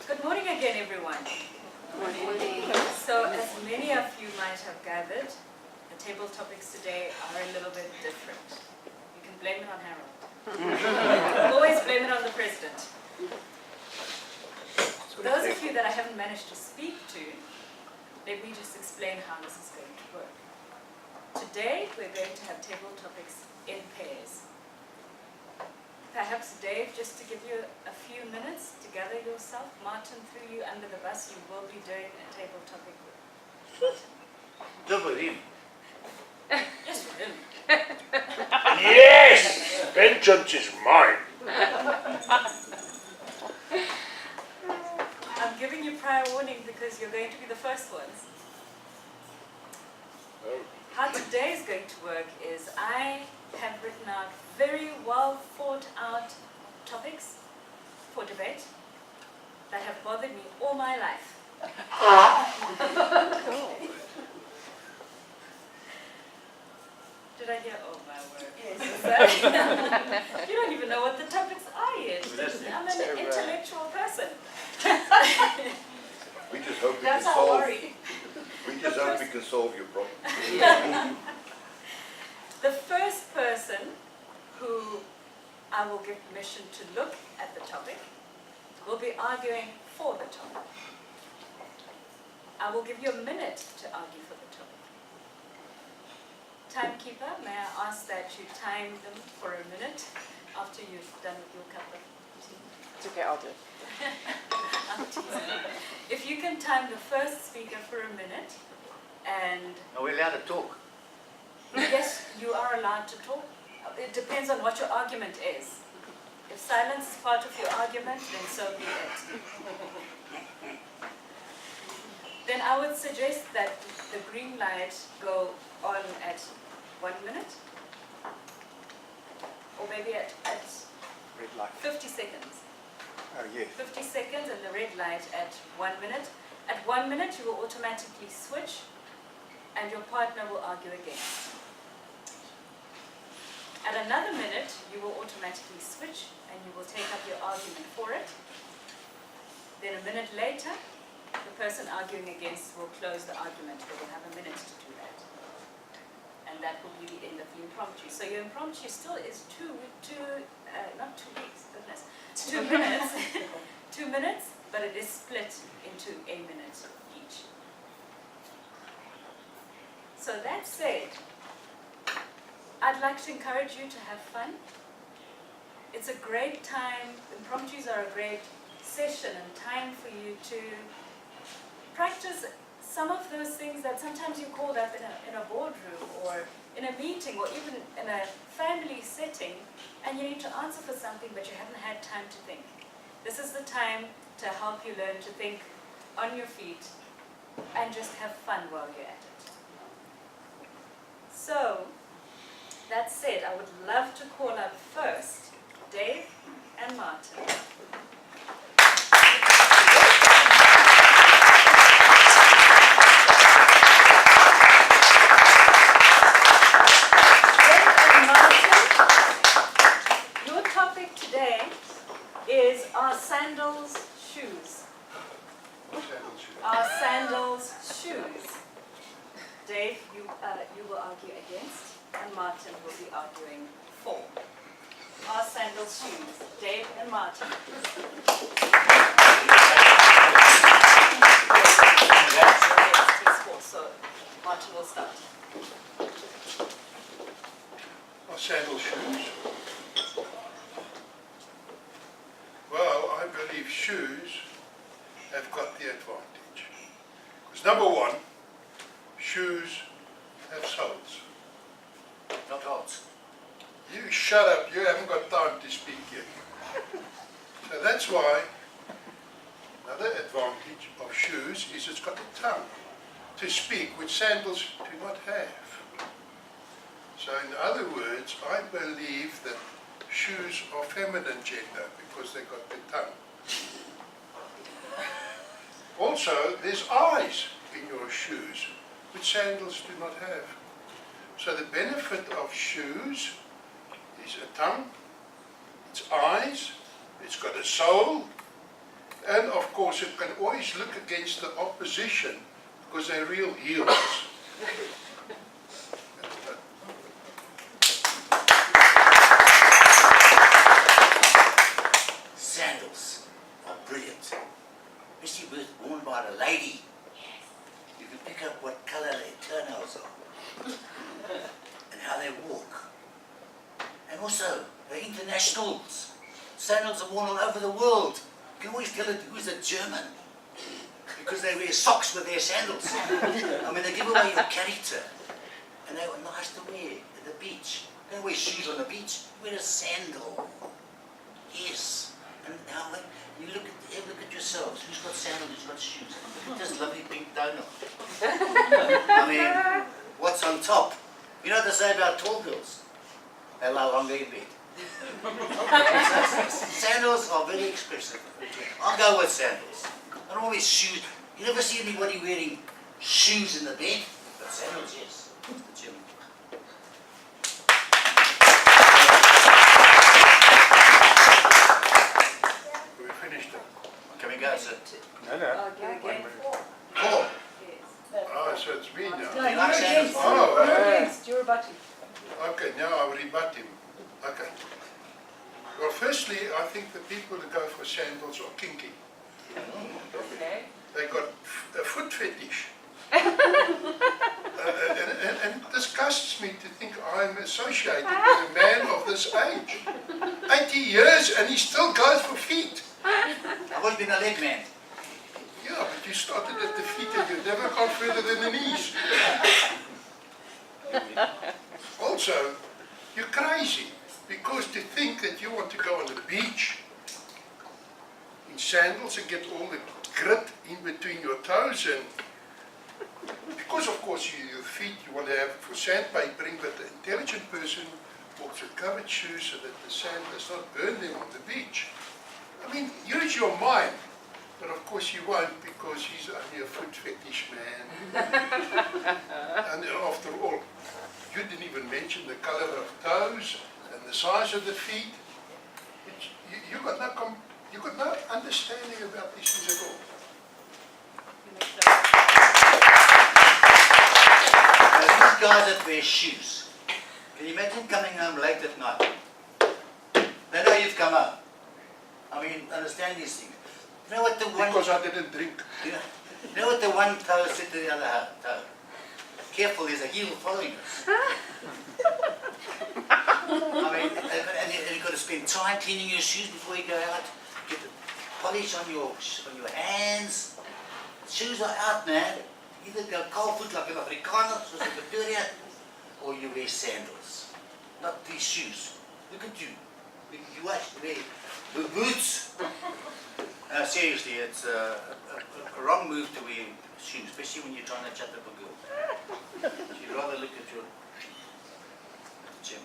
Speaker 4: Good morning again, everyone. So, as many of you might have gathered, the table topics today are a little bit different. Always blame it on the president. Those of you that I haven't managed to speak to, let me just explain how this is going to work. Today, we're going to have table topics in pairs. Perhaps Dave, just to give you a few minutes to gather yourself. Martin threw you under the bus. You will be doing a table topic with
Speaker 3: Just with him.
Speaker 4: Yes, for him.
Speaker 3: Yes! Vengeance is mine.
Speaker 4: I'm giving you prior warning because you're going to be the first ones.
Speaker 3: Oh.
Speaker 4: How today is going to work is I have written out very well thought out topics for debate that have bothered me all my life. Did I hear? Oh my word. Yes. You don't even know what the topics are yet. I'm an intellectual person.
Speaker 9: We just hope we
Speaker 4: That's
Speaker 9: can
Speaker 4: our
Speaker 9: solve.
Speaker 4: worry.
Speaker 9: We just hope we can solve your problem.
Speaker 4: The first person who I will give permission to look at the topic will be arguing for the topic. I will give you a minute to argue for the topic. Timekeeper, may I ask that you time them for a minute after you've done with your cup of tea?
Speaker 8: It's okay, I'll do it.
Speaker 4: If you can time the first speaker for a minute, and
Speaker 9: Are we allowed to talk?
Speaker 4: yes, you are allowed to talk. It depends on what your argument is. If silence is part of your argument, then so be it. Then I would suggest that the green light go on at 1 minute, or maybe at
Speaker 2: Red light.
Speaker 4: 50 seconds.
Speaker 2: Oh, yes.
Speaker 4: 50 seconds and the red light at 1 minute. At 1 minute, you will automatically switch and your partner will argue against. At another minute, you will automatically switch and you will take up your argument for it. Then a minute later, the person arguing against will close the argument. They will have a minute to do that. And that will be the end of the impromptu. So your impromptu still is not 2 weeks, goodness. 2 minutes, 2 minutes, but it is split into a minute each. So that said, I'd like to encourage you to have fun. It's a great time, impromptus are a great session and time for you to practice some of those things that sometimes you called up in a boardroom or in a meeting or even in a family setting, and you need to answer for something but you haven't had time to think. This is the time to help you learn to think on your feet and just have fun while you're at it. So, that said, I would love to call up first Dave and Martin. Is our sandals shoes. Our sandals shoes. Dave, you will argue against, and Martin will be arguing for. Our sandals shoes. Dave and Martin. So Martin will start.
Speaker 3: Our sandal shoes. Well, I believe shoes have got the advantage. Because number one, shoes have soles.
Speaker 9: Not hearts.
Speaker 3: You shut up, you haven't got time to speak yet. So that's why another advantage of shoes is it's got a tongue to speak, which sandals do not have. So in other words, I believe that shoes are feminine gender because they got the tongue. Also, there's eyes in your shoes, which sandals do not have. So the benefit of shoes is a tongue, it's eyes, it's got a sole, and of course it can always look against the opposition because they're real heels.
Speaker 10: also, they're internationals. Sandals are worn all over the world. You can always tell it who's a German. Because they wear socks with their sandals. I mean, they give away your character. And they were nice to wear at the beach. They don't wear shoes on the beach. You wear a sandal. Yes. And now when you look at yourselves. Who's got sandals? Who's got shoes? Look at this lovely pink donut. I mean, what's on top? You know what they say about tall girls? They lie longer in bed. Sandals are very expressive. I'll go with sandals. I don't always shoes. You never see anybody wearing shoes in the bed, but sandals, yes. The gym.
Speaker 3: We finished it.
Speaker 10: Can we go, sir?
Speaker 2: No.
Speaker 4: Argue again.
Speaker 10: Four.
Speaker 4: Yes.
Speaker 3: Oh, so it's me now.
Speaker 4: No,
Speaker 10: You like
Speaker 4: you're
Speaker 10: sandals?
Speaker 4: against.
Speaker 3: Oh,
Speaker 4: You're against. You're rebutting.
Speaker 3: Okay, now I will rebut him. Okay. Well, firstly, I think the people who go for sandals are kinky.
Speaker 8: Okay.
Speaker 3: They got a foot fetish. And it disgusts me to think I'm associated with a man of this age. 80 years and he still goes for feet.
Speaker 10: I've always been a leg man.
Speaker 3: Yeah, but you started at the feet and you never got further than the knees. Also, you're crazy. Because to think that you want to go on the beach in sandals and get all the grit in between your toes, and because of course your feet you want to have for sandpapering, but the intelligent person walks with covered shoes so that the sand does not burn them on the beach. I mean, use your mind, but of course you won't, because he's only a foot fetish man. And after all, you didn't even mention the color of toes and the size of the feet. You got no understanding about these things at all.
Speaker 10: Now, these guys that wear shoes, can you imagine coming home late at night? They know you've come home. I mean, understand these things. You know what the one...
Speaker 3: Because I didn't drink.
Speaker 10: You know what the one toe said to the other toe? Careful, there's a heel following us. I mean, and you've got to spend time cleaning your shoes before you go out. Get the polish on your hands. Shoes are out, man. Either go cold foot like an Afrikaner, so like Pretoria, or you wear sandals. Not these shoes. Look at you. You wear boots. Seriously, it's a wrong move to wear shoes, especially when you're trying to chat up a girl. You'd rather look at your gym.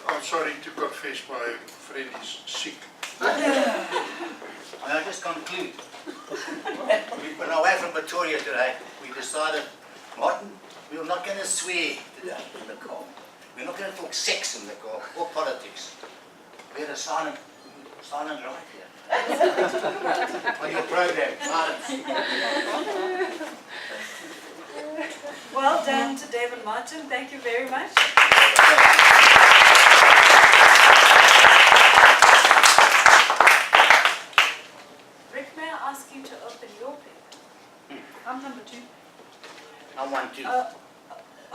Speaker 3: I'm sorry to confess, my friend is sick.
Speaker 10: I'll just conclude. We've been away from Pretoria today. We decided, Martin, we're not going to swear today in the car. We're not going to talk sex in the car or politics. We had a silent right here. On your program, silence.
Speaker 4: Well done to Dave and Martin. Thank you very much. Rick, may I ask you to open your paper? I'm number 2.
Speaker 10: I want to.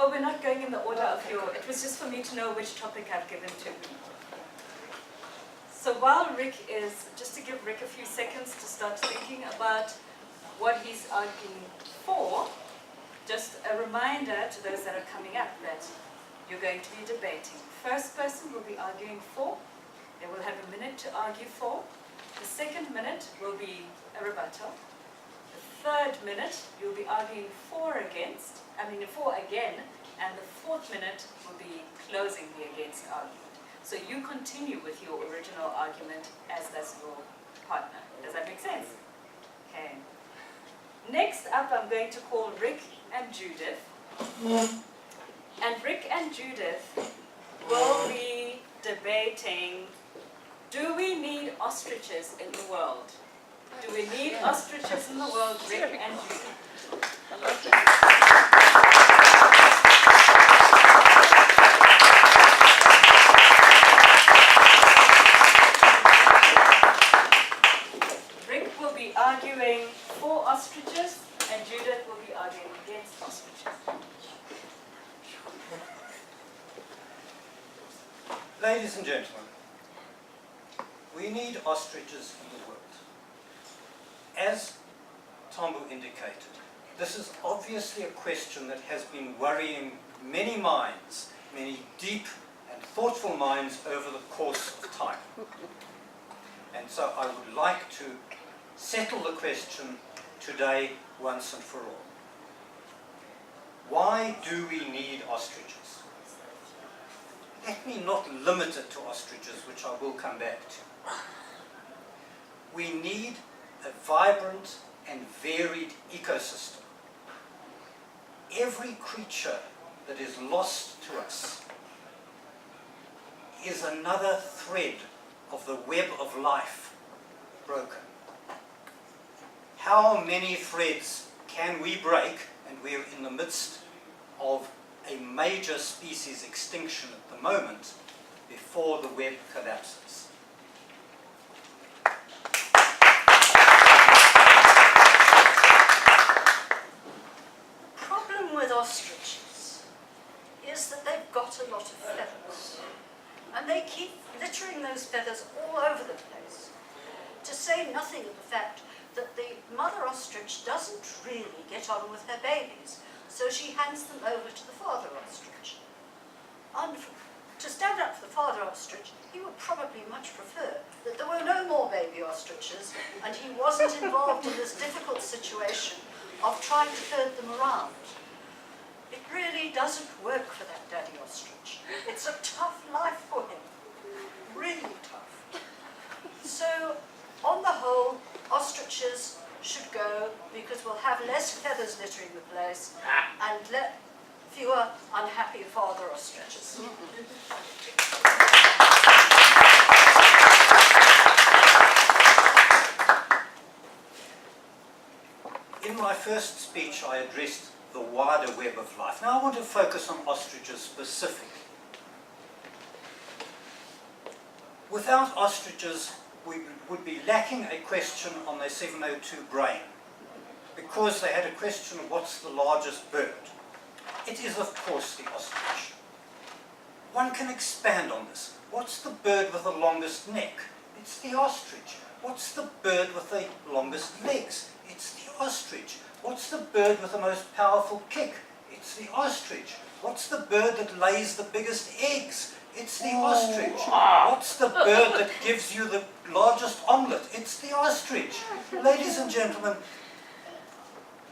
Speaker 4: Oh, we're not going in the order of your... It was just for me to know which topic I've given to. So while Rick is... Just to give Rick a few seconds to start thinking about what he's arguing for, just a reminder to those that are coming up that you're going to be debating. First person will be arguing for. They will have a minute to argue for. The second minute will be a rebuttal. The third minute, you'll be arguing for again, and the fourth minute will be closing the against argument. So you continue with your original argument as does your partner. Does that make sense? Okay. Next up, I'm going to call Rick and Judith. And Rick and Judith will be debating, do we need ostriches in the world? Do we need ostriches in the world, Rick and Judith? Rick will be arguing arguing for ostriches, and Judith will be arguing against ostriches.
Speaker 11: Ladies and gentlemen, we need ostriches in the world. As Tambo indicated, this is obviously a question that has been worrying many minds, many deep and thoughtful minds over the course of time. And so I would like to settle the question today once and for all. Why do we need ostriches? Let me not limit it to ostriches, which I will come back to. We need a vibrant and varied ecosystem. Every creature that is lost to us is another thread of the web of life broken. How many threads can we break, and we're in the midst of a major species extinction at the moment, before the web collapses?
Speaker 7: The problem with ostriches is that they've got a lot of feathers. And they keep littering those feathers all over the place. To say nothing of the fact that the mother ostrich doesn't really get on with her babies, so she hands them over to the father ostrich. And to stand up for the father ostrich, he would probably much prefer that there were no more baby ostriches and he wasn't involved in this difficult situation of trying to herd them around. It really doesn't work for that daddy ostrich. It's a tough life for him, really tough. So, on the whole, ostriches should go because we'll have less feathers littering the place and fewer unhappy father ostriches.
Speaker 11: In my first speech, I addressed the wider web of life. Now I want to focus on ostriches specifically. Without ostriches, we would be lacking a question on their 702 brain, because they had a question of what's the largest bird. It is, of course, the ostrich. One can expand on this. What's the bird with the longest neck? It's the ostrich. What's the bird with the longest legs? It's the ostrich. What's the bird with the most powerful kick? It's the ostrich. What's the bird that lays the biggest eggs? It's the ostrich. What's the bird that gives you the largest omelette? It's the ostrich. Ladies and gentlemen,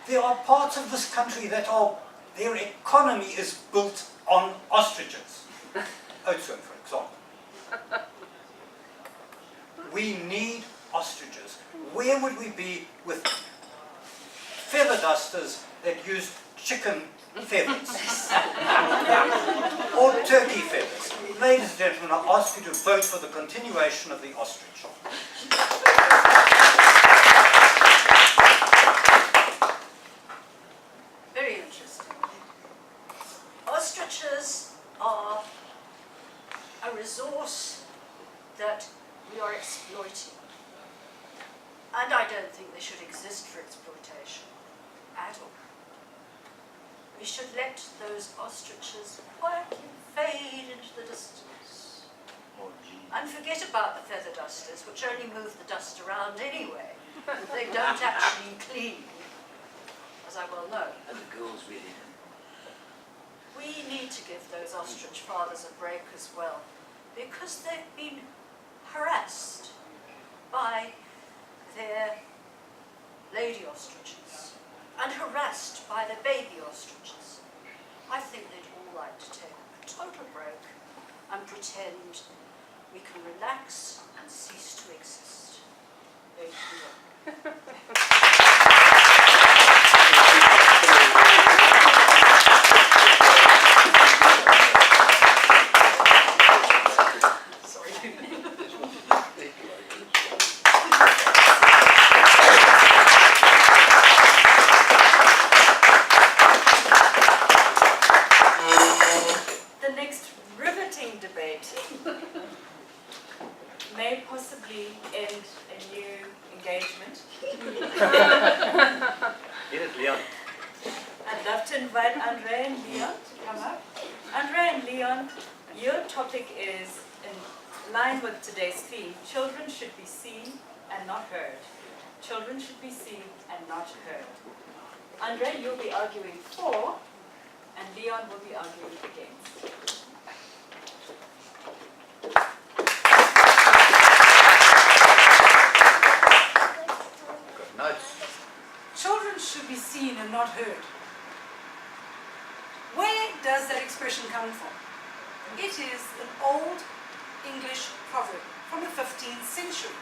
Speaker 11: there are parts of this country that their economy is built on ostriches. Oatsworm, for example. We need ostriches. Where would we be with feather dusters that used chicken feathers or turkey feathers? Ladies and gentlemen, I ask you to vote for the continuation of the ostrich.
Speaker 7: Very interesting. Ostriches are a resource that we are exploiting. And I don't think they should exist for exploitation at all. We should let those ostriches quietly fade into the distance. And forget about the feather dusters, which only move the dust around anyway. They don't actually clean, as I well know.
Speaker 10: And the girls really
Speaker 7: We need to give those ostrich fathers a break as well, because they've been harassed by their lady ostriches and harassed by their baby ostriches. I think they'd all like to take a total break and pretend we can relax and cease to exist. They'd do it.
Speaker 4: The next riveting debate may possibly end a new engagement. invite Andre and Leon to come up. Andre and Leon, your topic is in line with today's theme. Children should be seen and not heard. Children should be seen and not heard. Andre, you'll be arguing for, and Leon will be arguing against.
Speaker 10: Notes.
Speaker 12: Children should be seen and not heard. Where does that expression come from? It is an old English proverb from the 15th century.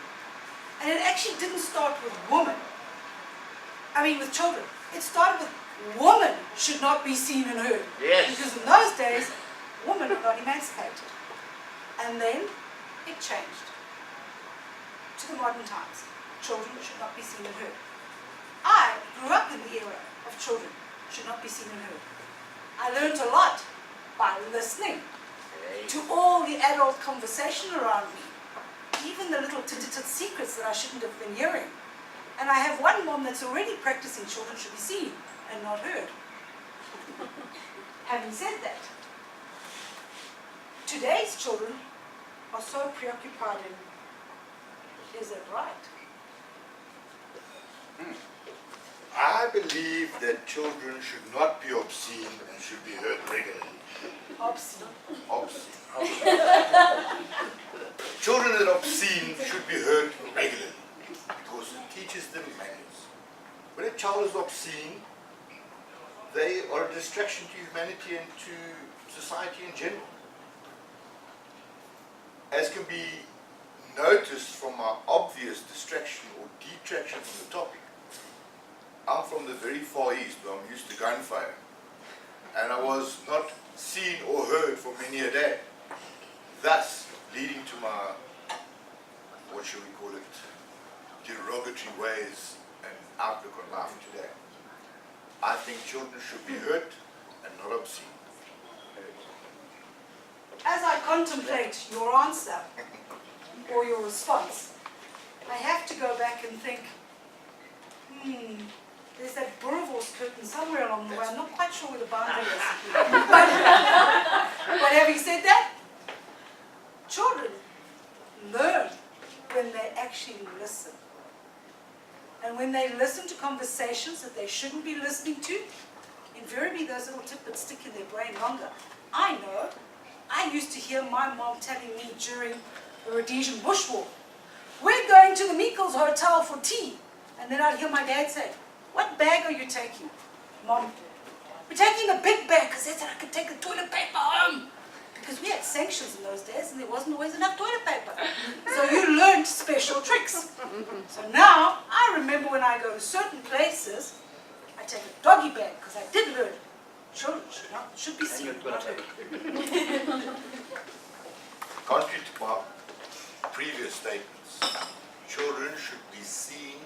Speaker 12: And it actually didn't start with women. With children. It started with women should not be seen and heard.
Speaker 10: Yes.
Speaker 12: Because in those days, women were not emancipated. And then it changed to the modern times. Children should not be seen and heard. I grew up in the era of children should not be seen and heard. I learned a lot by listening to all the adult conversation around me, even the little tit-tit secrets that I shouldn't have been hearing. And I have one mom that's already practicing children should be seen and not heard. Having said that, today's children are so preoccupied in, is it right?
Speaker 3: I believe that children should not be obscene and should be heard regularly.
Speaker 12: Obscene.
Speaker 3: Obscene. Children that are obscene should be heard regularly because it teaches them manners. When a child is obscene, they are a distraction to humanity and to society in general. As can be noticed from our obvious distraction or detraction from the topic, I'm from the very far east where I'm used to gunfire, and I was not seen or heard for many a day, thus leading to my, what shall we call it, derogatory ways and outlook on life today. I think children should be heard and not obscene.
Speaker 12: As I contemplate your answer or your response, I have to go back and think, there's that Boerewors curtain somewhere along the way. I'm not quite sure where the boundary is. But having said that, children learn when they actually listen. And when they listen to conversations that they shouldn't be listening to, invariably those little tidbits stick in their brain longer. I know. I used to hear my mom telling me during the Rhodesian bush war, we're going to the Meikles Hotel for tea. And then I'd hear my dad say, what bag are you taking? Mom, we're taking a big bag because that's how I could take the toilet paper home. Because we had sanctions in those days and there wasn't always enough toilet paper. So you learned special tricks. So now, I remember when I go to certain places, I take a doggy bag because I did learn. Children should be seen, not heard.
Speaker 3: Contrary to my previous statements, children should be seen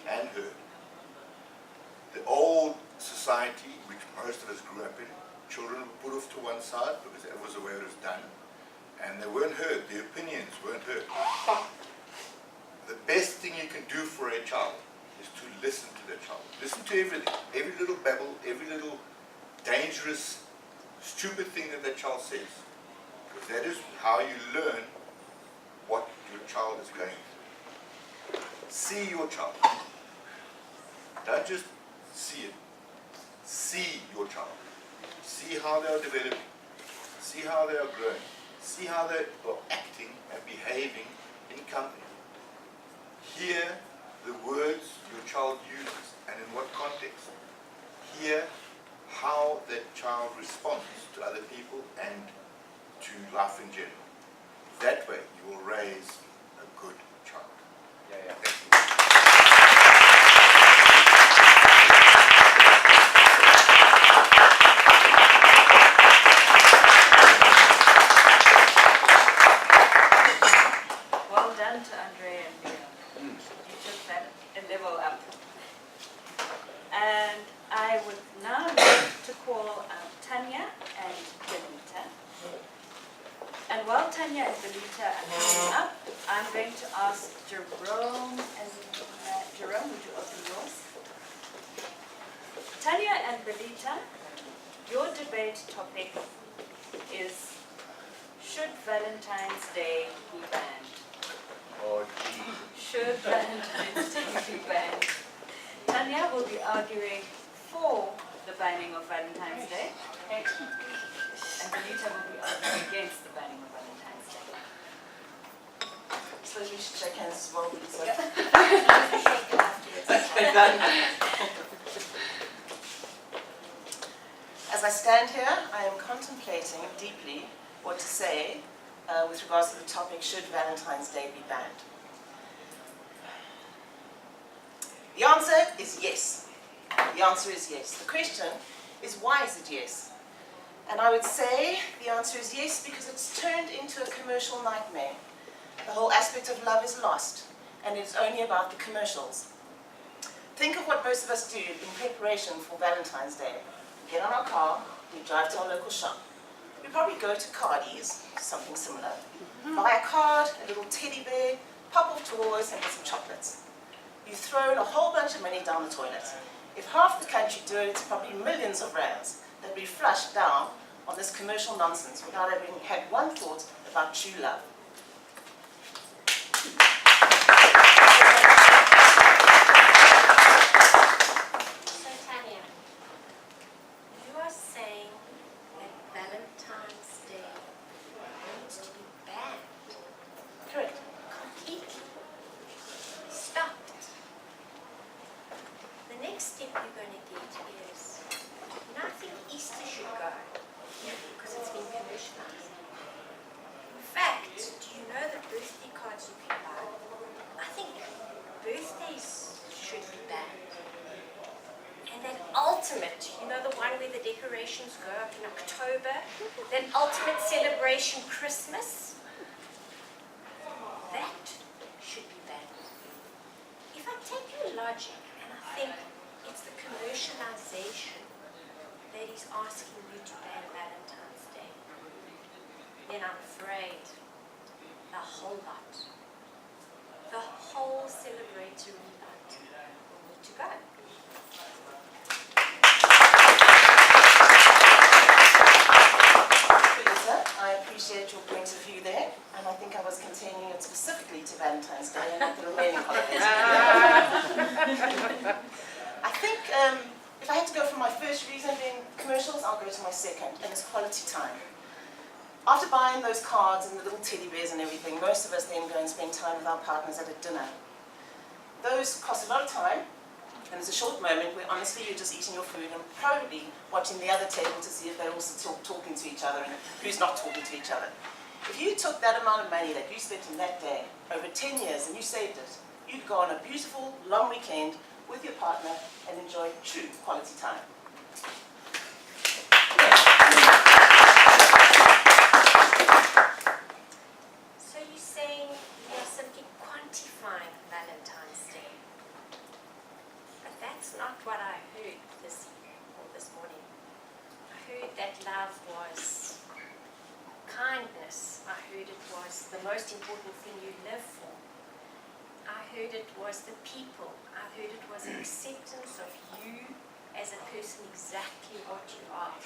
Speaker 3: and heard. The old society, which most of us grew up in, children were put off to one side because that was the way it was done, and they weren't heard, their opinions weren't heard. The best thing you can do for a child is to listen to the child. Listen to everything, every little babble, every little dangerous, stupid thing that the child says. Because that is how you learn what your child is going through. See your child. Don't just see it. See your child. See how they are developing. See how they are growing. See how they are acting and behaving in company. Hear the words your child uses and in what context. Hear how that child responds to other people and to life in general. That way you will raise a good child. Thank you.
Speaker 4: Well done to Andre and Leon. You took that a level up. And I would now like to call Tanya and Belita. And while Tanya and Belita are coming up, I'm going to ask Jerome and Jerome, would you open yours? Tanya and Belita, Your debate topic is, should Valentine's Day be banned?
Speaker 9: Oh, gee.
Speaker 4: Should Valentine's Day be banned? Tanya will be arguing for the banning of Valentine's Day, and Benita will be arguing against the banning of Valentine's Day.
Speaker 8: So we should shake hands as well, please.
Speaker 4: Yep.
Speaker 7: Shake it afterwards.
Speaker 8: Okay, done. As I stand here, I am contemplating deeply what to say with regards to the topic, should Valentine's Day be banned? The answer is yes. The answer is yes. The question is, why is it yes? And I would say the answer is yes because it's turned into a commercial nightmare. The whole aspect of love is lost, and it's only about the commercials. Think of what most of us do in preparation for Valentine's Day. We get on our car, we drive to our local shop. We probably go to Cardi's, something similar, buy a card, a little teddy bear, pop off toys, and get some chocolates. You've thrown a whole bunch of money down the toilet. If half the country do it, it's probably millions of rands that we flushed down on this commercial nonsense without having had one thought about true love.
Speaker 7: So Tanya, you are saying that Valentine's Day needs to be banned
Speaker 8: Correct.
Speaker 7: completely. Stop it. The next step you're going to get is, I think Easter should go because it's been commercialized. In fact, do you know the birthday cards you can buy? I think birthdays should be banned. And that ultimate, the one where the decorations go up in October, that ultimate celebration Christmas, that should be banned. If I take your logic and I think it's the commercialization that is asking you to ban Valentine's Day, then I'm afraid the whole lot, the whole celebratory lot will need to go.
Speaker 8: Lisa, I appreciate your point of view there, and I think I was containing it specifically to Valentine's Day and not the remaining holidays. I think if I had to go for my first reason being commercials, I'll go to my second, and it's quality time. After buying those cards and the little teddy bears and everything, most of us then go and spend time with our partners at a dinner. Those cost a lot of time, and it's a short moment where honestly you're just eating your food and probably watching the other table to see if they're also talking to each other and who's not talking to each other. If you took that amount of money that you spent in that day over 10 years and you saved it, you'd go on a beautiful long weekend with your partner and enjoy true quality time.
Speaker 7: So you're saying we are simply quantifying Valentine's Day. But that's not what I heard this morning. I heard that love was kindness. I heard it was the most important thing you live for. I heard it was the people. I heard it was acceptance of you as a person exactly what you are.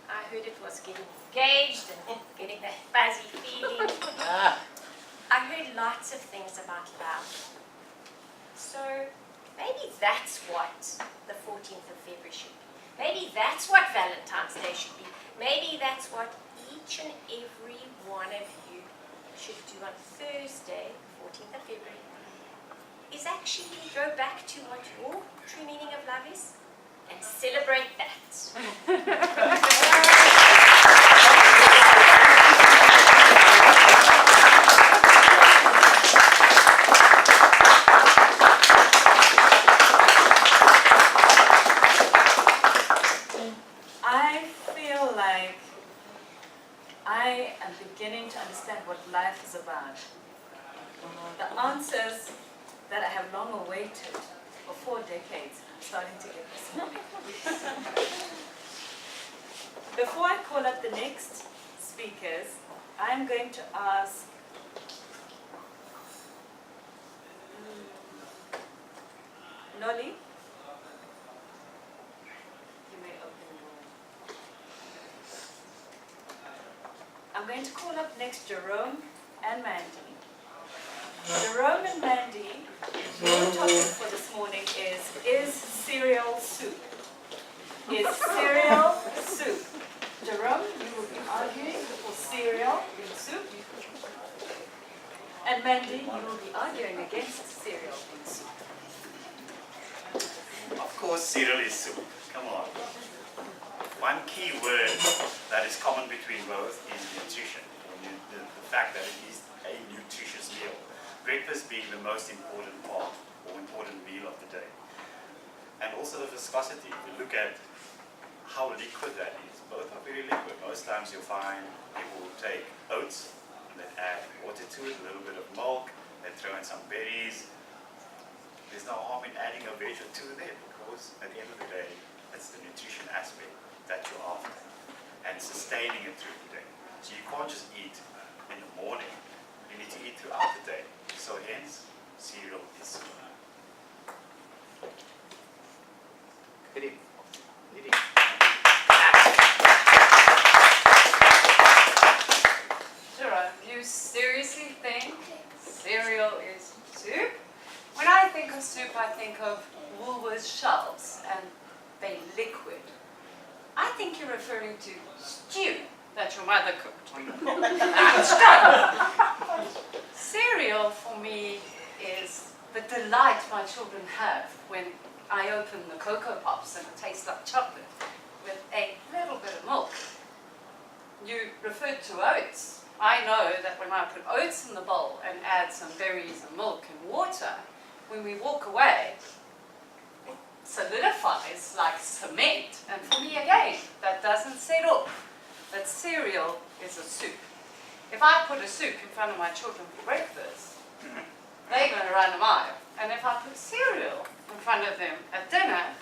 Speaker 7: I heard it was getting engaged and getting that fuzzy feeling. I heard lots of things about love. So maybe that's what the 14th of February should be. Maybe that's what Valentine's Day should be. Maybe that's what each and every one of you should do on Thursday, 14th of February, is actually go back to what your true meaning of love is and celebrate that.
Speaker 1: I feel like I am beginning to understand what life is about. The answers that I have long awaited for 4 decades, I'm starting to get this morning. Before I call up the next speakers, I'm going to ask Lolly. You may open your
Speaker 4: going to call up next Jerome and Mandy. Jerome and Mandy, your topic for this morning is cereal soup? Is cereal soup? Jerome, you will be arguing for cereal in soup. And Mandy, you will be arguing against cereal in soup.
Speaker 6: Of course, cereal is soup. Come on. One key word that is common between both is nutrition. The fact that it is a nutritious meal. Breakfast being the most important part or important meal of the day. And also the viscosity. If you look at how liquid that is, both are very liquid. Most times you'll find people will take oats and then add water to it, a little bit of milk, then throw in some berries. There's no harm in adding a veg or two there because at the end of the day, it's the nutrition aspect that you're after and sustaining it through the day. So you can't just eat in the morning, you need to eat throughout the day. So hence, cereal is soup.
Speaker 10: Good evening.
Speaker 5: Jerome, you seriously think cereal is soup? When I think of soup, I think of Woolworths shelves and they liquid. I think you're referring to stew that your mother cooked. Cereal for me is the delight my children have when I open the Cocoa Pops and it tastes like chocolate with a little bit of milk. You referred to oats. I know that when I put oats in the bowl and add some berries and milk and water, when we walk away, it solidifies like cement. And for me again, that doesn't set off that cereal is a soup. If I put a soup in front of my children for breakfast, they're going to run a mile. And if I put cereal in front of them at dinner,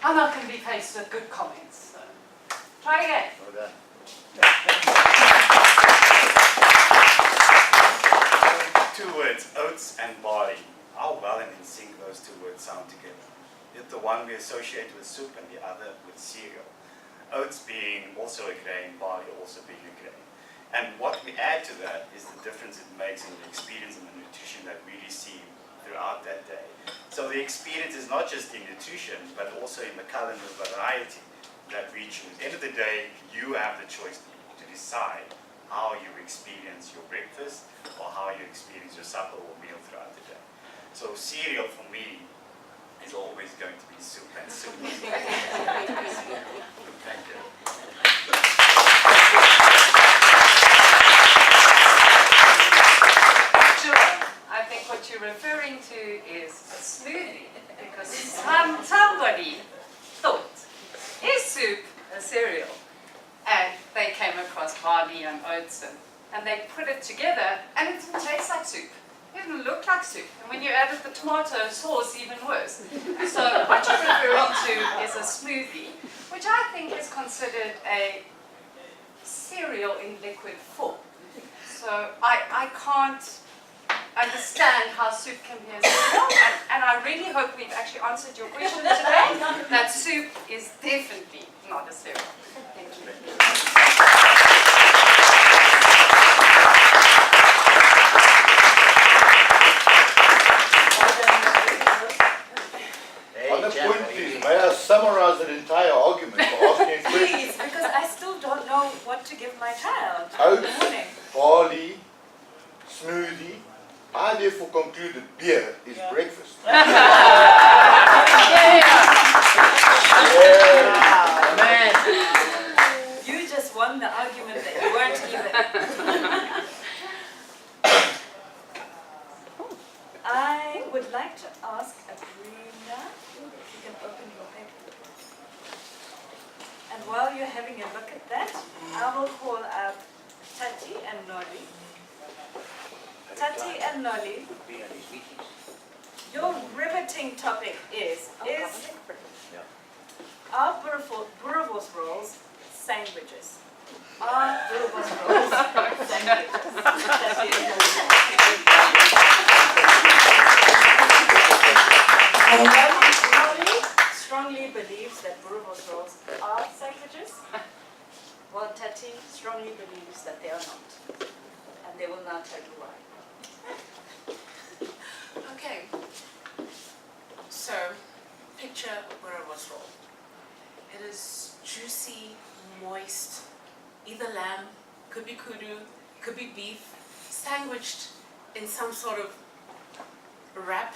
Speaker 5: I'm not going to be faced with good comments. So try again.
Speaker 10: Well done.
Speaker 6: Two words, oats and barley. How well and in sync those two words sound together. Yet the one we associate with soup and the other with cereal. Oats being also a grain, barley also being a grain. And what we add to that is the difference it makes in the experience and the nutrition that we receive throughout that day. So the experience is not just in nutrition, but also in the color and the variety that we choose. At the end of the day, you have the choice to decide how you experience your breakfast or how you experience your supper or meal throughout the day. So cereal for me is always going to be soup and soup. Thank you.
Speaker 5: I think what you're referring to is a smoothie, because somebody thought, is soup a cereal? And they came across barley and oats and they put it together and it didn't taste like soup. It didn't look like soup. And when you added the tomato sauce, even worse. So what you're referring to is a smoothie, which I think is considered a cereal in liquid form. So I can't understand how soup can be a cereal, and I really hope we've actually answered your question today, that soup is definitely not a cereal. Thank you.
Speaker 9: On the point, please, may I summarize an entire argument for asking a question?
Speaker 4: Please, because I still don't know what to give my child.
Speaker 9: Oats,
Speaker 4: Good morning.
Speaker 9: barley, smoothie. I therefore concluded beer is breakfast.
Speaker 4: You just won the argument that you weren't even. I would like to ask Abrina if you can open your paper. And while you're having a look at that, I will call up Tati and Noli. Tati and Noli, your riveting topic is are Boerewors rolls sandwiches? Are Boerewors rolls sandwiches? Noli strongly believes that Boerewors rolls are sandwiches, while Tati party strongly believes that they are not. And they will now tell you why.
Speaker 13: Okay. So, picture a boerewors roll. It is juicy, moist, either lamb, could be kudu, could be beef, sandwiched in some sort of wrap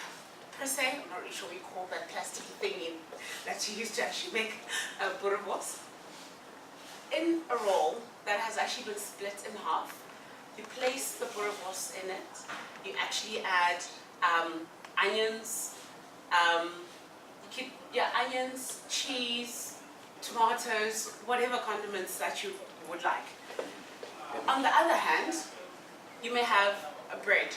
Speaker 13: per se. I'm not really sure what you call that plasticky thing that you use to actually make a boerewors. In a roll that has actually been split in half, you place the boerewors in it. You actually add onions, onions, cheese, tomatoes, whatever condiments that you would like. On the other hand, you may have a bread,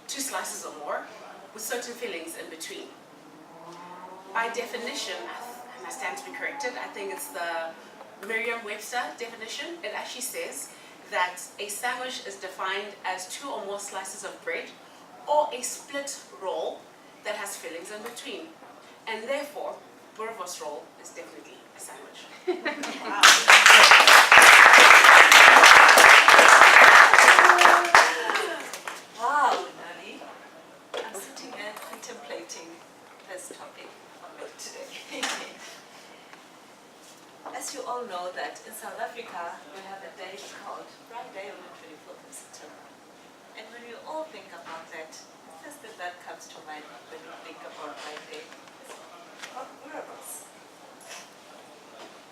Speaker 13: 2 slices or more, with certain fillings in between. By definition, and I stand to be corrected, I think it's the Merriam-Webster definition. It actually says that a sandwich is defined as 2 or more slices of bread or a split roll that has fillings in between. And therefore, boerewors roll is definitely a sandwich.
Speaker 7: Wow, Nani. I'm sitting here contemplating this topic today. As you all know that in South Africa, we have a day called Friday on the 24th of September. And when you all think about that, the first thing that comes to mind when you think about Friday is about boerewors.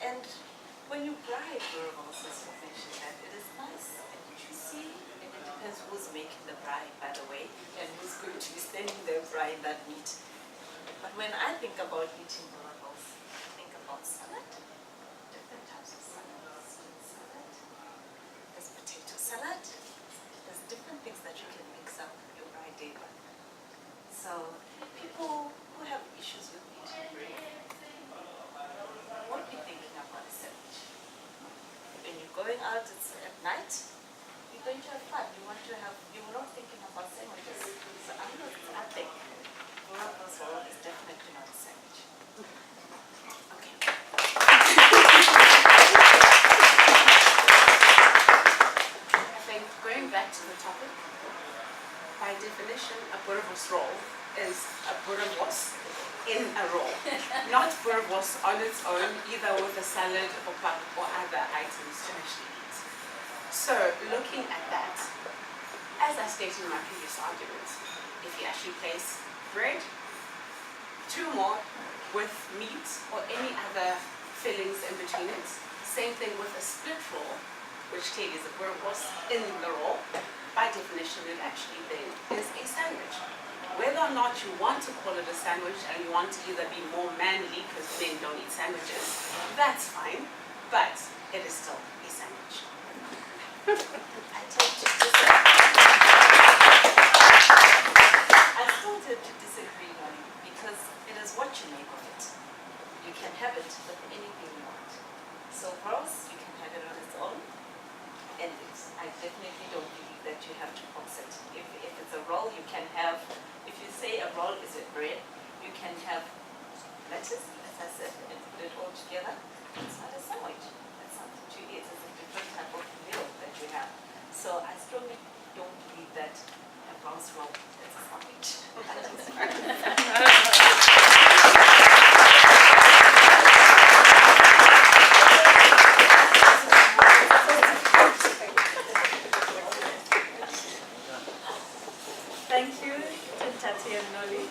Speaker 7: And when you braai boerewors, as you mentioned, that it is nice and juicy, and it depends who's making the braai, by the way, and who's going to be standing there frying that meat. But when I think about eating boerewors, I think about salad, different types of salad, sweet salad, there's potato salad, there's different things that you can mix up your braai day with. So people who have issues with eating bread won't be thinking about a sandwich. When you're going out at night, you're going to have fun. You're not thinking about sandwiches. So I think boerewors roll is definitely not a sandwich. Okay.
Speaker 13: I think going back to the topic, by definition, a boerewors roll is a boerewors in a roll, not boerewors on its own, either with a salad or pap or other items to actually eat. So, looking at that, as I stated in my previous argument, if you actually place bread, 2 more with meat or any other fillings in between it, same thing with a split roll, which clearly is a boerewors in the roll, by definition it actually then is a sandwich. Whether or not you want to call it a sandwich and you want to either be more manly because men don't eat sandwiches, that's fine, but it is still a sandwich.
Speaker 7: I still tend to disagree, Nani, because it is what you make of it. You can have it with anything you want. So for us, you can have it on its own, and I definitely don't believe that you have to box it. If it's a roll, you can have, if you say a roll is a bread, you can have lettuce, as I said, and put it all together. It's not a sandwich. It's something to eat. It's a different type of meal that you have. So I strongly don't believe that a bounce roll is a sandwich.
Speaker 4: Thank you, Tati and Noli.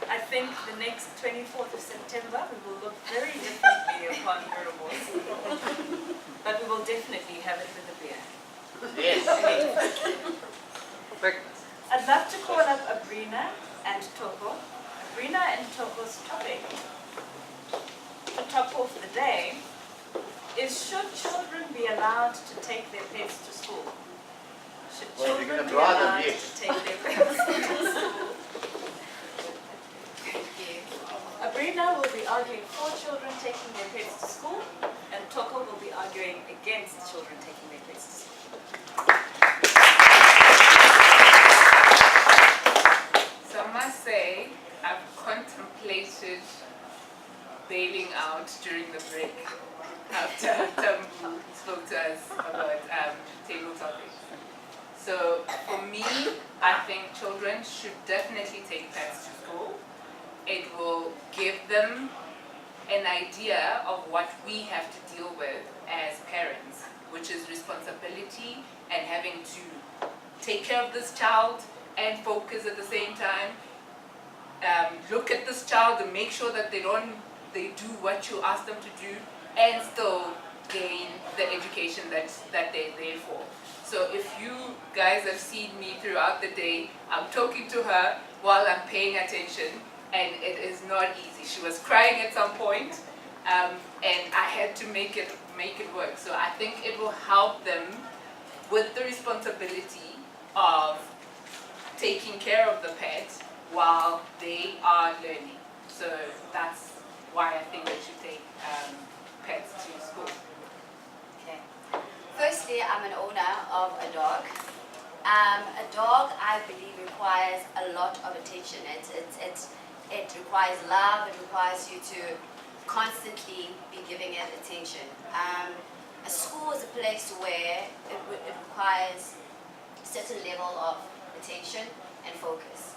Speaker 4: I think the next 24th of September we will look very differently upon boerewors. But we will definitely have it with a beer.
Speaker 10: Yes.
Speaker 4: I'd love to call up Abrina and Toko. Abrina and Toko's topic, the top of the day, is should children be allowed to take their pets to school? Should
Speaker 10: Well,
Speaker 4: children
Speaker 10: we're gonna
Speaker 4: be
Speaker 10: draw them,
Speaker 4: allowed
Speaker 10: yes.
Speaker 4: to take their pets to school? Thank you. Abrina will be arguing for children taking their pets to school, and Toko will be arguing against children taking their pets to school.
Speaker 14: So I must say, I've contemplated
Speaker 13: bailing out during the break after Tom spoke to us about table topics. So for me, I think children should definitely take pets to school. It will give them an idea of what we have to deal with as parents, which is responsibility and having to take care of this child and focus at the same time. Look at this child and make sure that they do what you ask them to do and still gain the education that they're there for. So if you guys have seen me throughout the day, I'm talking to her while I'm paying attention, and it is not easy. She was crying at some point, and I had to make it work. So I think it will help them with the responsibility of taking care of the pet while they are learning. So that's why I think they should take pets to school.
Speaker 14: Okay. Firstly, I'm an owner of a dog. A dog, I believe, requires a lot of attention. It requires love. It requires you to constantly be giving it attention. A school is a place where it requires a certain level of attention and focus.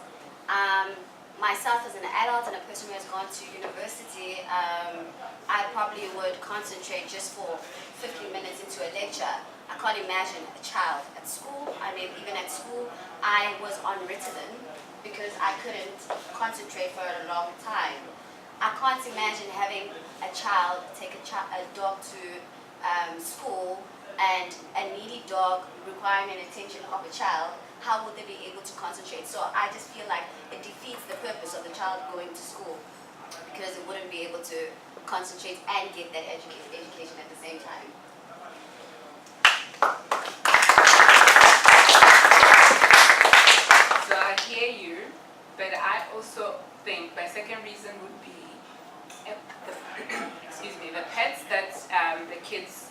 Speaker 14: Myself as an adult and a person who has gone to university, I probably would concentrate just for 15 minutes into a lecture. I can't imagine a child at school. I mean, even at school, I was on Ritalin because I couldn't concentrate for a long time. I can't imagine having a child take a dog to school and a needy dog requiring an attention of a child. How would they be able to concentrate? So I just feel like it defeats the purpose of the child going to school because it wouldn't be able to concentrate and get that education at the same time.
Speaker 13: So I hear you, but I also think my second reason would be, the pets that the kids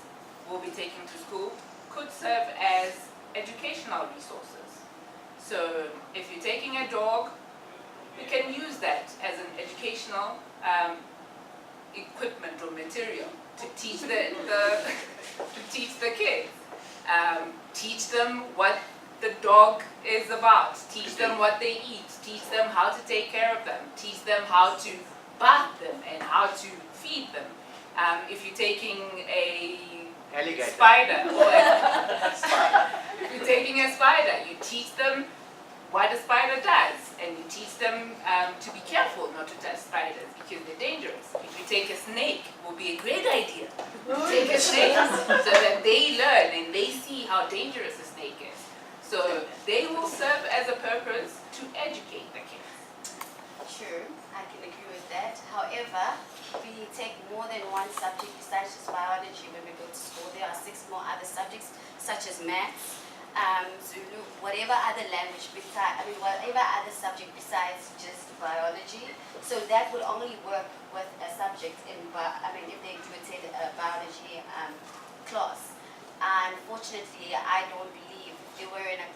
Speaker 13: will be taking to school could serve as educational resources. So if you're taking a dog, you can use that as an educational equipment or material to teach the kids. Teach them what the dog is about. Teach them what they eat. Teach them how to take care of them. Teach them how to bath them and how to feed them. If you're taking a
Speaker 10: Alligator.
Speaker 13: spider, or if you're taking a spider, you teach them what a spider does, and you teach them to be careful not to touch spiders because they're dangerous. If you take a snake, it will be a great idea. Take a snake so that they learn and they see how dangerous a snake is. So they will serve as a purpose to educate the kids.
Speaker 14: Sure, I can agree with that. However, we take more than one subject besides just biology when we go to school. There are 6 more other subjects such as maths, Zulu, whatever other language whatever other subject besides just biology. So that would only work with a subject if they do attend a biology class. Unfortunately, I don't believe if they were in a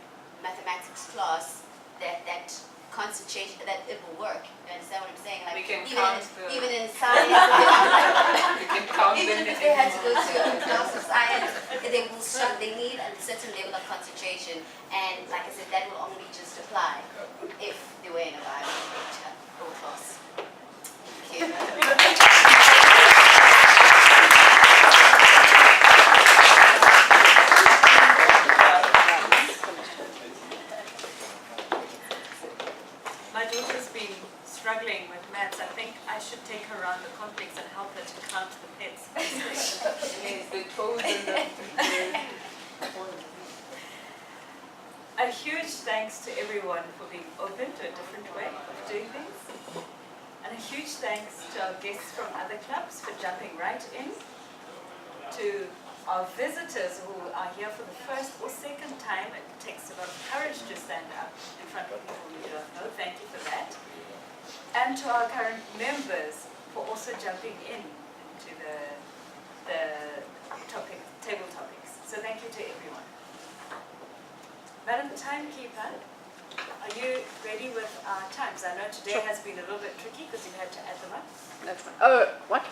Speaker 14: mathematics class that concentration, that it will work. You understand what I'm saying? Like
Speaker 13: We can
Speaker 14: even in science, even if they had to go to a class of science, they need a certain level of concentration. And like I said, that will only just apply if they were in a biology lecture or class. Thank you.
Speaker 15: My daughter's been struggling with maths. I think I should take her around the complex and help her to count the pets.
Speaker 13: The toes and the
Speaker 15: A huge thanks to everyone for being open to a different way of doing things. And a huge thanks to our guests from other clubs for jumping right in. To our visitors who are here for the first or second time. It takes a lot of courage to stand up in front of people you don't know. Thank you for that. And to our current members for also jumping into the table topics. So thank you to everyone. Madam Timekeeper, are you ready with our times? I know today has been a little bit tricky because you've had to add them up.
Speaker 1: That's fine. Oh, what?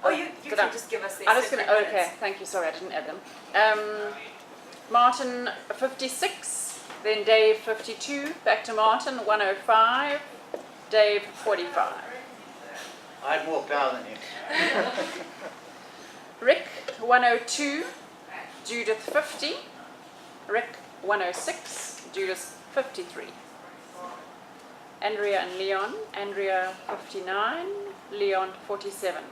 Speaker 15: Oh, you
Speaker 1: Did
Speaker 15: can
Speaker 1: I-
Speaker 15: just give us the
Speaker 1: I'm just going to,
Speaker 15: separate
Speaker 1: okay,
Speaker 15: minutes.
Speaker 1: thank you, sorry, I didn't add them. Martin 56, then Dave 52, back to Martin 105, Dave 45.
Speaker 10: I'd walk down than him.
Speaker 1: Rick 102, Judith 50, Rick 106, Judith 53. Andrea and Leon, Andrea 59, Leon 47.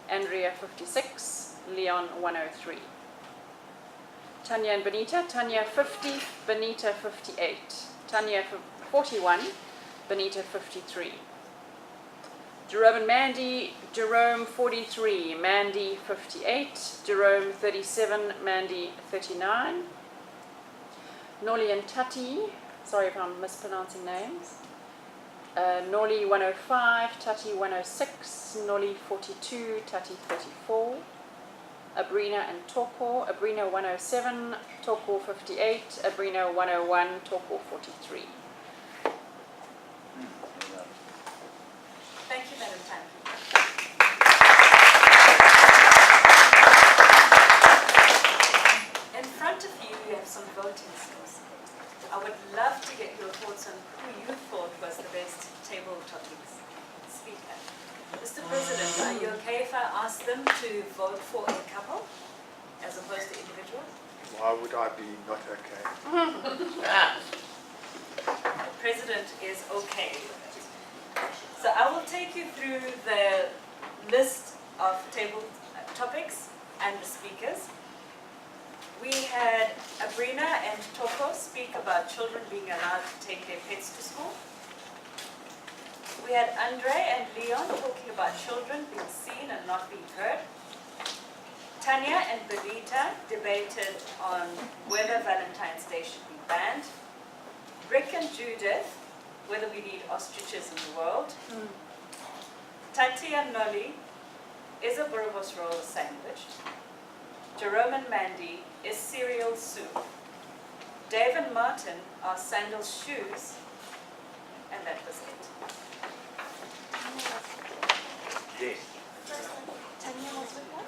Speaker 1: Andrea 56, Leon 103. Tanya and Benita, Tanya 50, Benita 58. Tanya 41, Benita 53. Jerome and Mandy, Jerome 43, Mandy 58, Jerome 37, Mandy 39. Noli and Tati, sorry if I'm mispronouncing names. Noli 105, Tati 106, Noli 42, Tati 34. Abrina and Toko, Abrina 107, Toko 58, Abrina 101, Toko 43.
Speaker 15: Thank you, Madam Tan. In front of you, you have some voting skills. I would love to get your thoughts on who you thought was the best table topics speaker. Mr. President, are you okay if I ask them to vote for a couple as opposed to individuals?
Speaker 2: Why would I be not okay?
Speaker 15: The President is okay with it. So I will take you through the list of table topics and the speakers. We had Abrina and Toko speak about children being allowed to take their pets to school. We had Andre and Leon talking about children being seen and not being heard. Tanya and Benita debated on whether Valentine's Day should be banned. Rick and Judith, whether we need ostriches in the world. Tati and Noli, is a boerewors roll a sandwich? Jerome and Mandy, is cereal soup? Dave and Martin, are sandals shoes? And that was it.
Speaker 10: Yes.
Speaker 5: Tanya was with that?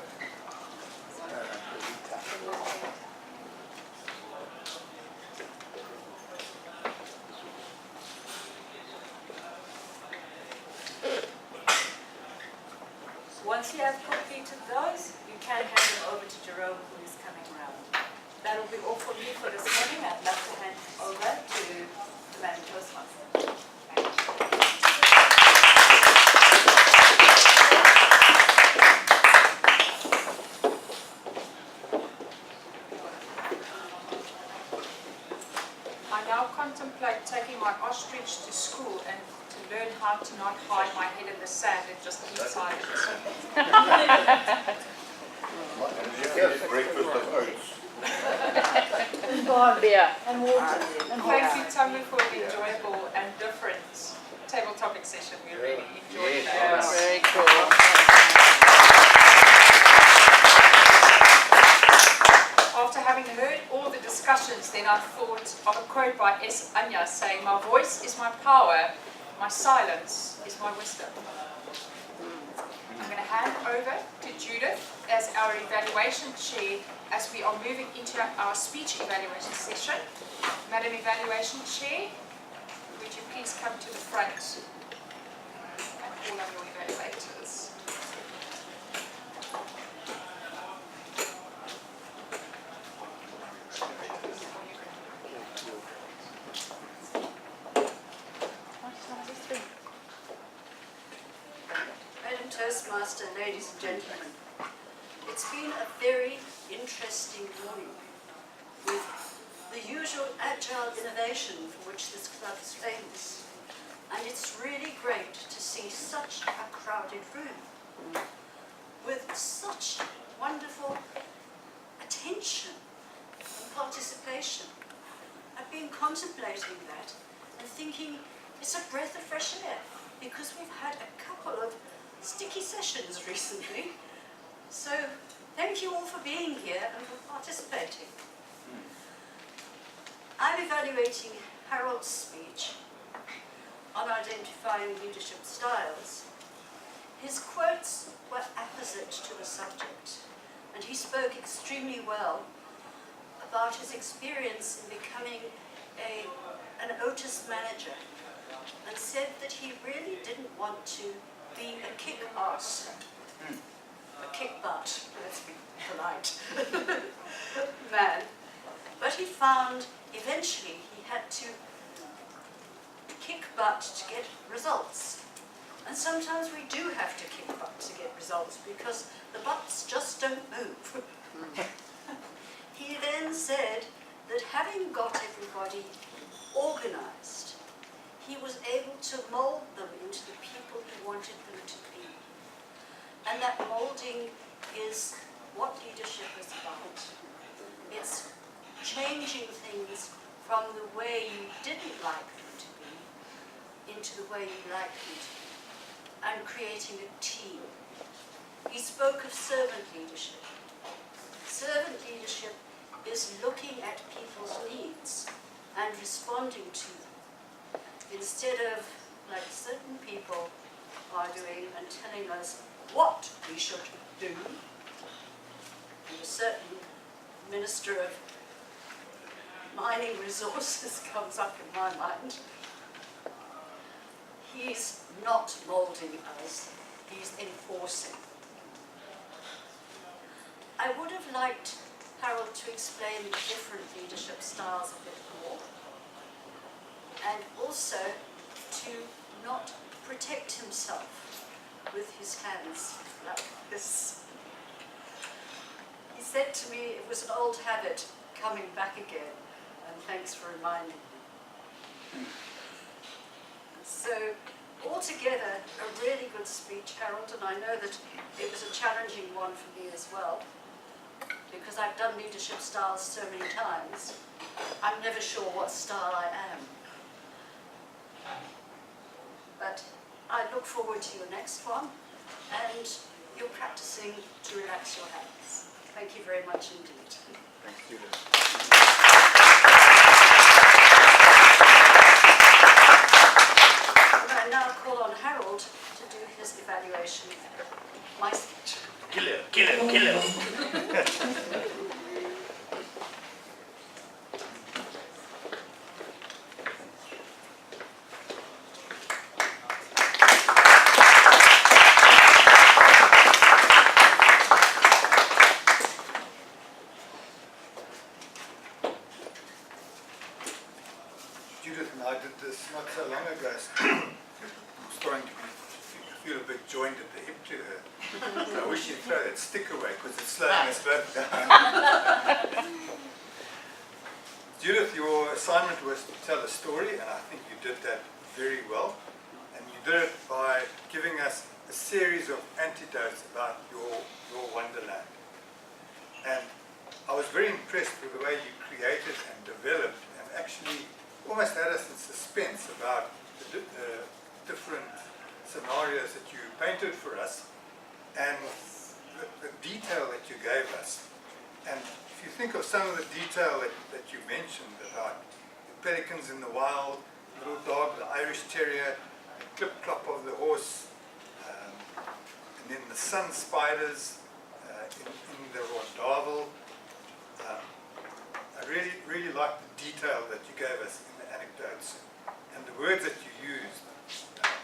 Speaker 15: Once you have completed those, you can hand them over to Jerome, who is coming around. That'll be all for me for this morning. I'd love to hand over to the Madam Toastmaster.
Speaker 16: I now contemplate taking my ostrich to school and to learn how to not hide my head in the sand and just eat silence.
Speaker 9: Yes, breakfast of oats.
Speaker 1: Beer.
Speaker 16: And water. And thank you, Tamu, for an enjoyable and different table topic session. We really enjoyed that.
Speaker 1: Very cool.
Speaker 16: After having heard all the discussions, then I thought of a quote by S. Anya saying, "My voice is my power, my silence is my wisdom." I'm going to hand over to Judith as our evaluation chair as we are moving into our speech evaluation session. Madam Evaluation Chair, would you please come to the front and call on your evaluators.
Speaker 7: Madam Toastmaster, ladies and gentlemen, it's been a very interesting morning with the usual agile innovation for which this club is famous. And it's really great to see such a crowded room with such wonderful attention and participation. I've been contemplating that and thinking it's a breath of fresh air because we've had a couple of sticky sessions recently. So thank you all for being here and for participating. I'm evaluating Harold's speech on identifying leadership styles, his subject. And he spoke extremely well about his experience in becoming an Otis manager, and said that he really didn't want to be a kick-ass, a kick-butt, let's be polite, man. But he found eventually he had to kick butt to get results. And sometimes we do have to kick butt to get results because the butts just don't move. He then said that having got everybody organized, he was able to mold them into the people he wanted them to be. And that molding is what leadership is about. It's changing things from the way you didn't like them to be into the way you like them to be, and creating a team. He spoke of servant leadership. Servant leadership is looking at people's needs and responding to them, instead of, like certain people are doing, and telling us what we should do. And a certain Minister of Mining Resources comes up in my mind. He's not moulding us, he's enforcing. I would have liked Harold to explain the different leadership styles a bit more, and also to not protect himself with his hands like this. He said to me it was an old habit coming back again, and thanks for reminding me. So, altogether, a really good speech, Harold, and I know that it was a challenging one for me as well, because I've done leadership styles so many times, I'm never sure what style I am. But I look forward to your next one, and you're practicing to relax your hands. Thank you very much indeed.
Speaker 2: Thanks, Judith.
Speaker 7: I now call on Harold to do his evaluation of my speech.
Speaker 10: Kill him, kill him, kill him.
Speaker 2: Judith and I did this not so long ago. I'm starting to feel a bit joined at the hip to her. So I wish you'd throw that stick away because it's slowing us both down. Judith, your assignment was to tell a story, and I think you did that very well. And you did it by giving us a series of anecdotes about your wonderland. And I was very impressed with the way you created and developed and actually almost had us in suspense about the different scenarios that you painted for us and the detail that you gave us. And if you think of some of the detail that you mentioned about the pelicans in the wild, the little dog, the Irish terrier, the clip-clop of the horse, and then the sun spiders in the rondavel. I really liked the detail that you gave us in the anecdotes and the words that you used.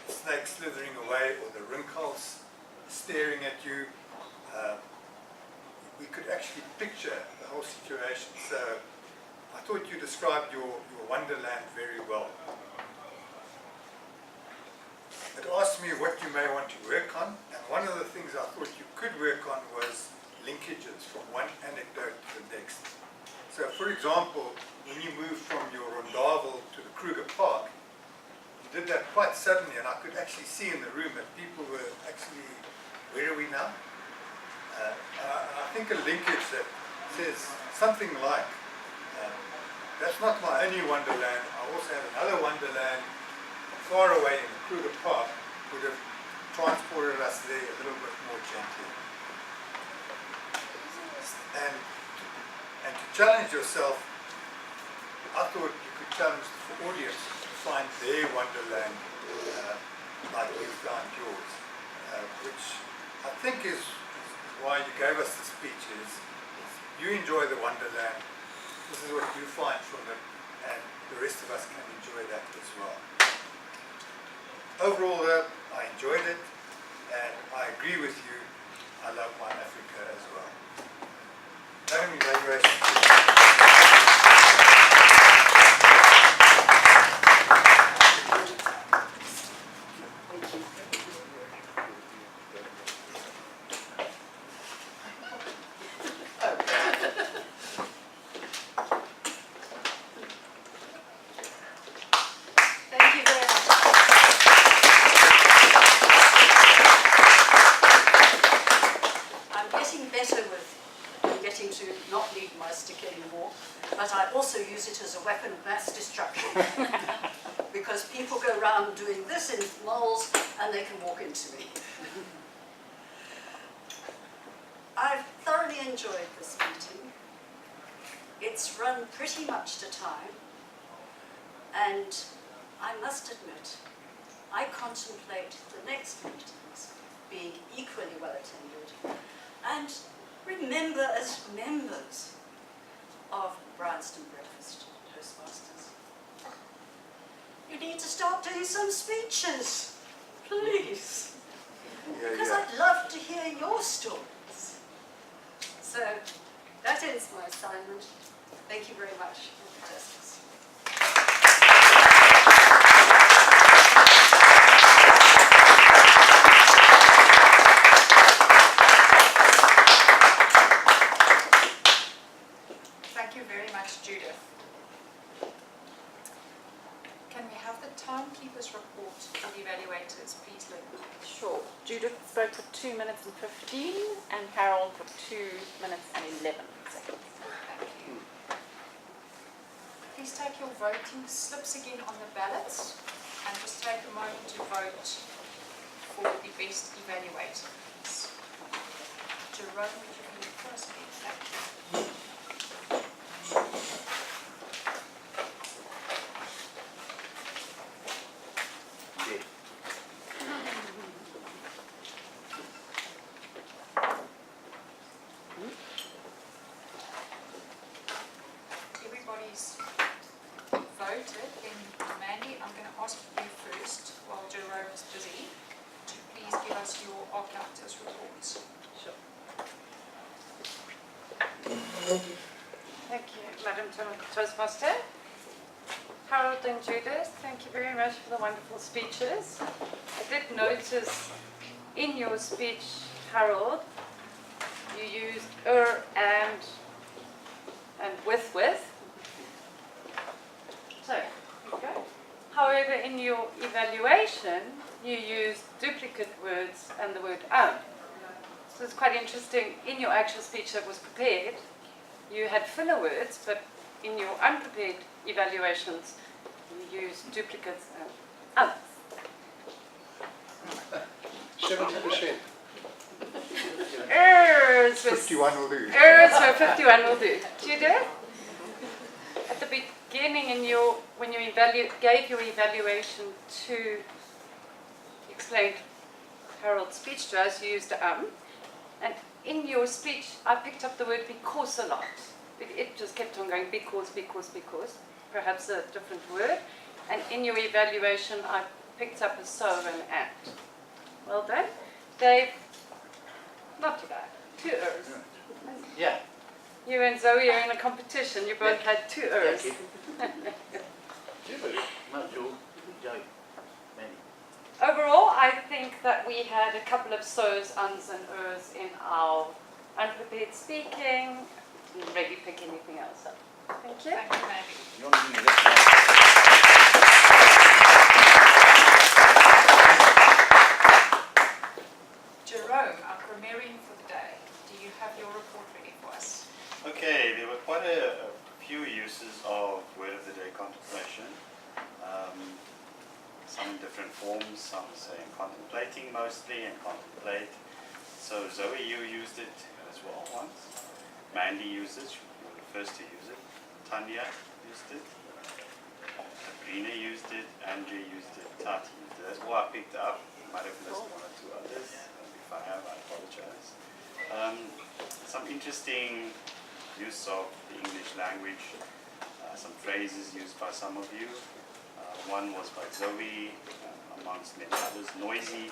Speaker 2: The snake slithering away or the wrinkles staring at you. We could actually picture the whole situation. So I thought you described your wonderland very well. It asked me what you may want to work on, and one of the things I thought you could work on was linkages from one anecdote to the next. So, for example, when you moved from your rondavel to the Kruger Park, you did that quite suddenly, and I could actually see in the room that people were actually, where are we now? And I think a linkage that says something like, that's not my only wonderland, I also have another wonderland far away in the Kruger Park, would have transported us there a little bit more gently. And to challenge yourself, I thought you could challenge the audience to find their wonderland like you found yours, which I think is why you gave us the speech is you enjoy the Wonderland. This is what you find from it, and the rest of us can enjoy that as well. Overall, I enjoyed it, and I agree with you. I love my Africa as well. No evaluation.
Speaker 5: Thank you very much.
Speaker 17: I'm getting better with getting to not need my stick anymore, but I also use it as a weapon of mass destruction. Because people go around doing this in malls and they can walk into me. I've thoroughly enjoyed this meeting. It's run pretty much to time, and I must admit, I contemplate the next meetings being equally well attended, and remember as members of Bryanston Breakfast Toastmasters. You need to start doing some speeches, please, because I'd love to hear your stories. So that ends my assignment. Thank you very much, contestants.
Speaker 16: Thank you very much, Judith. Can we have the timekeeper's report for the evaluators, please, Lynn?
Speaker 1: Sure. Judith spoke for 2 minutes and 15 and Harold for 2 minutes and 11 seconds.
Speaker 16: Thank you. Please take your voting slips again on the ballots and just take a moment to vote for the best evaluators. Jerome, would you be first, please? Thank you. Everybody's voted, then Mandy, I'm going to ask you first, while Jerome is busy, to please give us your archives reports.
Speaker 5: Sure. Thank you, Madam Toastmaster. Harold and Judith, thank you very much for the wonderful speeches. I did notice in your speech, Harold, you used and with. So, there you go. However, in your evaluation, you used duplicate words and the word So it's quite interesting. In your actual speech that was prepared, you had filler words, but in your unprepared evaluations, you used duplicates and
Speaker 3: 70%.
Speaker 5: Errors was
Speaker 2: 51 will do.
Speaker 5: Errors were 51 will do. Judith, at the beginning when you gave your evaluation to explain Harold's speech to us, you used and in your speech I picked up the word because a lot. It just kept on going because, perhaps a different word. And in your evaluation I picked up a so and. Well done. Dave, not too bad. 2 errors.
Speaker 10: Yeah.
Speaker 5: You and Zoe are in a competition. You both had 2 errors. Overall, I think that we had a couple of so's, uns and ers in our unprepared speaking. Didn't really pick anything else up. Thank you.
Speaker 16: Thank you, Maggie. Jerome, our grammarian for the day, do you have your report ready for us?
Speaker 6: Okay, there were quite a few uses of word of the day contemplation. Some in different forms, some saying contemplating mostly and contemplate. So Zoe, you used it as well once. Mandy used it, you were the first to use it. Tanya used it. Sabrina used it. Angie used it. Tati used it. That's all I picked up. Might have missed 1 or 2 others. If I have, I apologize. interesting use of the English language, some phrases used by some of you. One was by Zoe, amongst many others. Noisy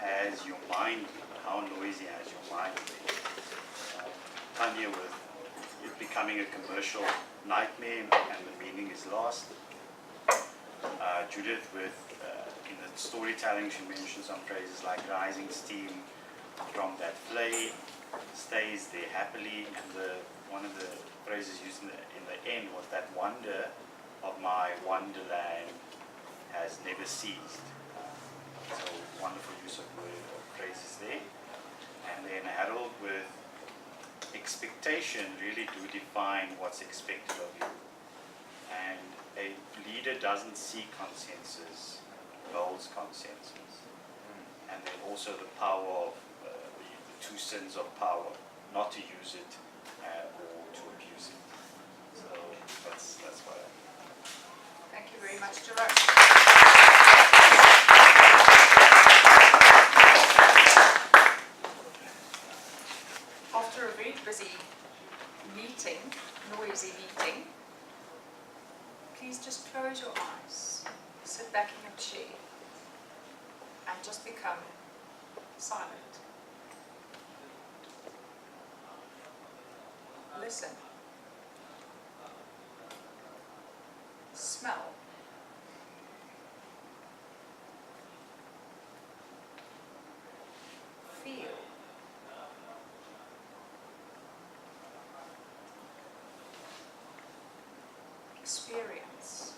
Speaker 6: as your mind. How noisy has your mind been? Tanya with it becoming a commercial nightmare and the meaning is lost. Judith with, in the storytelling, she mentioned some phrases like rising steam from that flame, stays there happily, and one of the phrases used in the end was that wonder of my wonderland has never ceased. So wonderful use of phrases there. And then Harold with expectation really do define what's expected of you. And a leader doesn't seek consensus, builds consensus. And then also the power of the two sins of power, not to use it or to abuse it. So that's what I think.
Speaker 16: Thank you very much, Jerome. After a very busy meeting, noisy meeting, please just close your eyes, sit back in your chair, and just become silent. Listen. Smell. Feel. Experience.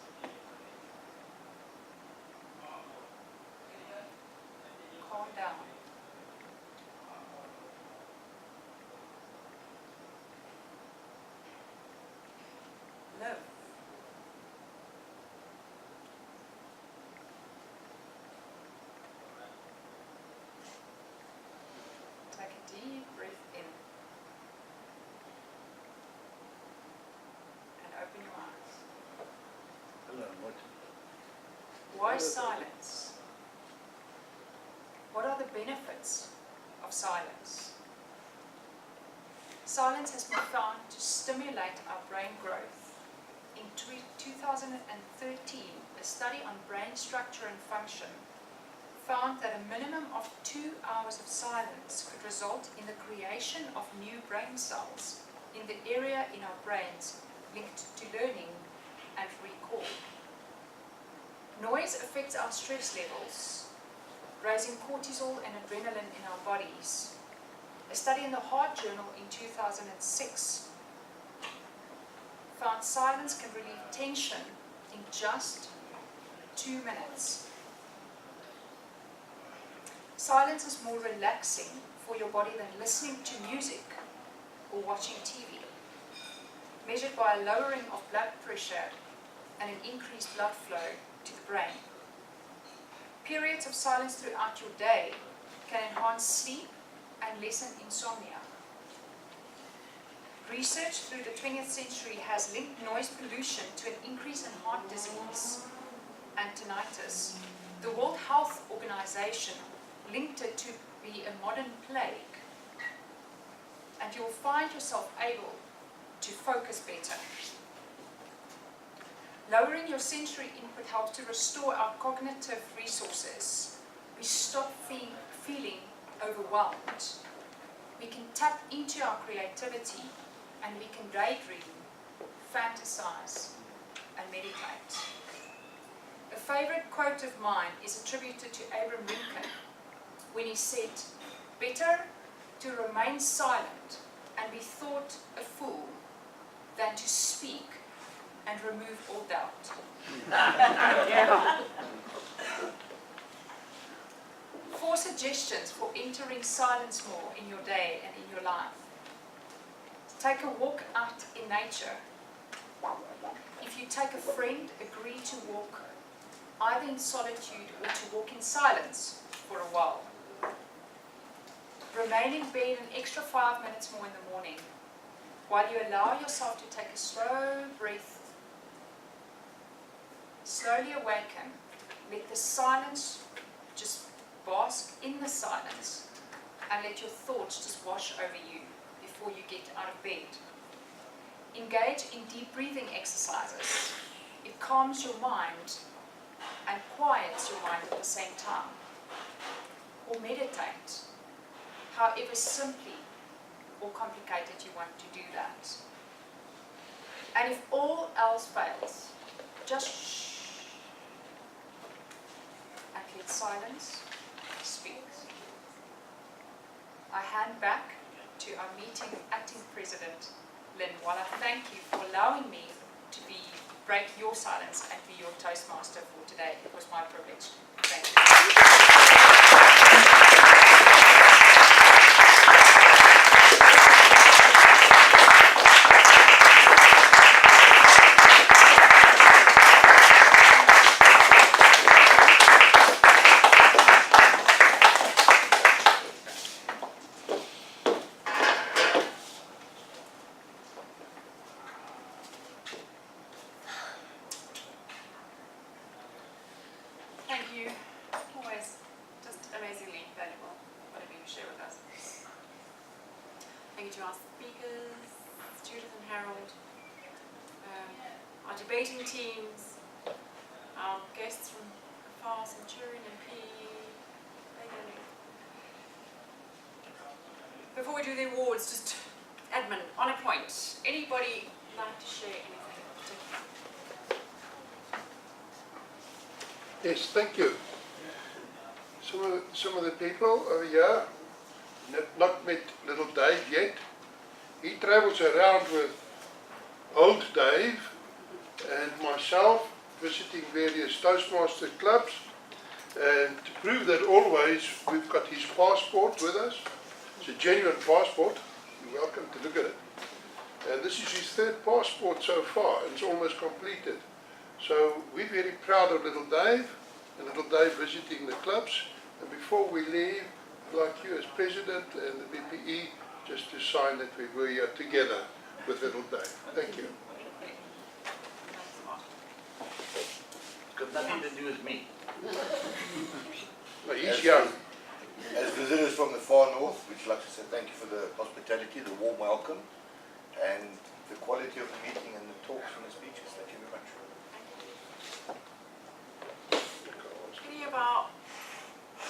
Speaker 16: Calm down. Live. Take a deep breath in and open your eyes.
Speaker 9: Hello, what?
Speaker 16: Why silence? What are the benefits of silence? Silence has been found to stimulate our brain growth. In 2013, a study on brain structure and function found that a minimum of 2 hours of silence could result in the creation of new brain cells in the area in our brains linked to learning and recall. Noise affects our stress levels, raising cortisol and adrenaline in our bodies. A study in the Heart Journal in 2006 found silence can relieve tension in just 2 minutes. Silence is more relaxing for your body than listening to music or watching TV, measured by a lowering of blood pressure and an increased blood flow to the brain. Periods of silence throughout your day can enhance sleep and lessen insomnia. Research through the 20th century has linked noise pollution to an increase in heart disease and tinnitus. The World Health Organization linked it to be a modern plague. And you'll find yourself able to focus better. Lowering your sensory input helps to restore our cognitive resources. We stop feeling overwhelmed. We can tap into our creativity and we can daydream, fantasize, and meditate. A favorite quote of mine is attributed to Abraham Lincoln when he said, "Better to remain silent and be thought a fool than to speak and remove all doubt."
Speaker 12: Yeah.
Speaker 16: 4 suggestions for entering silence more in your day and in your life. Take a walk out in nature. If you take a friend, agree to walk either in solitude or to walk in silence for a while. Remain in bed an extra 5 minutes more in the morning while you allow yourself to take a slow breath. Slowly awaken. Let the silence just bask in the silence and let your thoughts just wash over you. before you get out of bed. Engage in deep breathing exercises. It calms your mind and quiets your mind at the same time. Or meditate, however simply or complicated you want to do that. And if all else fails, just shh and let silence speak. I hand back to our meeting acting president, Lynn Waller. Thank you for allowing me to break your silence and be your Toastmaster for today. It was my privilege. Thank you. Thank you. Always just amazingly valuable, whatever you share with us.
Speaker 1: Thank you to our speakers, Judith and Harold, our debating teams, our guests from Afar, Centurion and P. Before we do the awards, just admin, on a point. Anybody like to share anything in particular?
Speaker 3: Yes, thank you. Some of the people over here, not met little Dave yet. He travels around with old Dave and myself, visiting various Toastmaster clubs, and to prove that always we've got his passport with us. It's a genuine passport. You're welcome to look at it. And this is his third passport so far, and it's almost completed. So we're very proud of little Dave, and little Dave visiting the clubs. And before we leave, I'd like you as president and the BPE just to sign that we were here together with little Dave. Thank you.
Speaker 10: Got nothing to do with me.
Speaker 3: Well, he's young.
Speaker 9: As visitors from the far north, we'd like to say thank you for the hospitality, the warm welcome, and the quality of the meeting and the talks and the speeches. Thank you very much.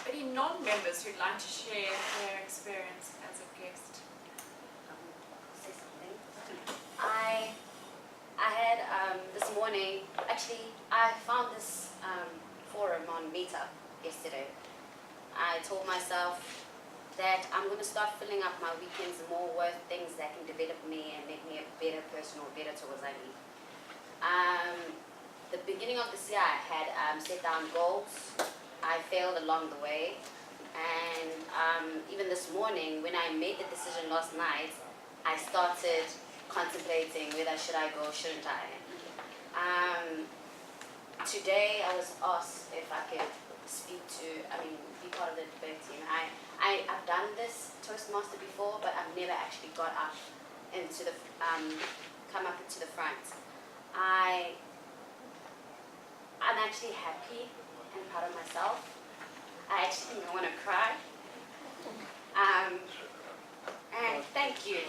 Speaker 1: Any non-members who'd like to share their experience as a guest?
Speaker 14: Say something. I had this morning, actually, I found this forum on Meetup yesterday. I told myself that I'm going to start filling up my weekends more with things that can develop me and make me a better person or better towards I need. The beginning of this year, I had set down goals. I failed along the way, and even this morning, when I made the decision last night, I started contemplating whether should I go, shouldn't I. Today, I was asked if I could be part of the debate team. I've done this Toastmaster before, but I've never actually got up into the come up into the front. I'm actually happy and proud of myself. I actually think I want to cry. And thank you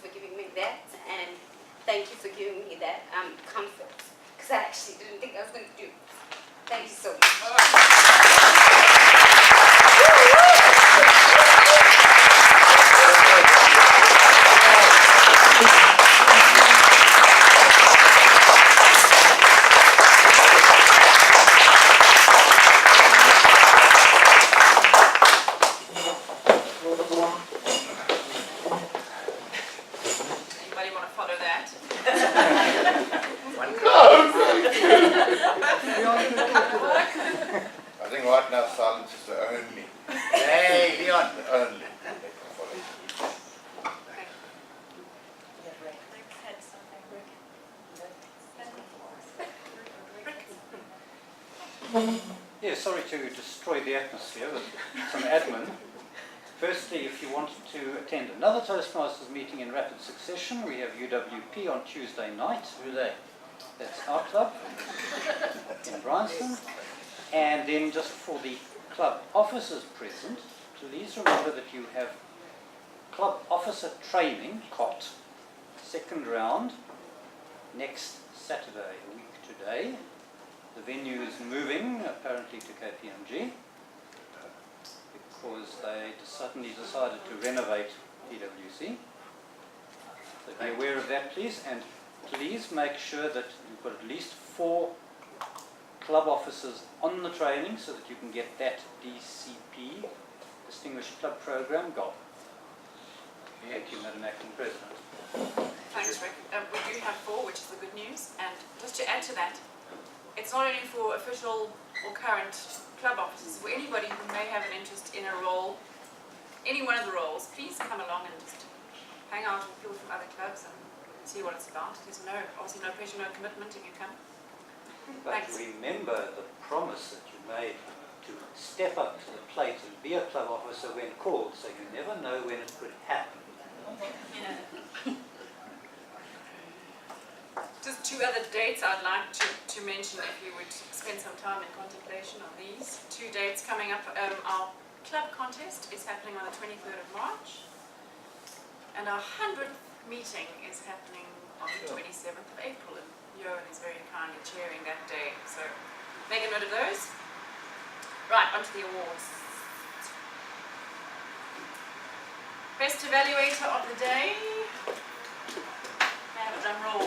Speaker 14: for giving me that, and thank you for giving me that comfort, because I actually didn't think I was going to do it. Thank you so much.
Speaker 1: Anybody want to follow that?
Speaker 9: I think right now silence is the only.
Speaker 10: Hey, Leon.
Speaker 9: The only.
Speaker 11: Yeah, sorry to destroy the atmosphere with some admin. Firstly, if you want to attend another Toastmasters meeting in rapid succession, we have UWP on Tuesday night.
Speaker 10: Who are they?
Speaker 11: That's our club in Bryanston. And then just for the club officers present, please remember that you have club officer training, COT, second round, next Saturday, a week today. The venue is moving apparently to KPMG because they suddenly decided to renovate PwC. So be aware of that, please, and please make sure that you've got at least 4 club officers on the training so that you can get that DCP, Distinguished Club Program, goal. Thank you, Madam Acting President.
Speaker 1: Thanks, Rick. We do have 4, which is the good news. And just to add to that, it's not only for official or current club officers, for anybody who may have an interest in a role, any one of the roles, please come along and just hang out with people from other clubs and see what it's about. There's obviously no pressure, no commitment if you come.
Speaker 11: But
Speaker 1: Thanks.
Speaker 11: remember the promise that you made to step up to the plate and be a club officer when called, so you never know when it could happen.
Speaker 1: Just 2 other dates I'd like to mention if you would spend some time in contemplation on these. 2 dates coming up. Our club contest is happening on the 23rd of March and our 100th meeting is happening on the 27th of April, and Johan is very kindly chairing that day, so make a note of those. Right, on to the awards. Best evaluator of the day. May I have a drum roll?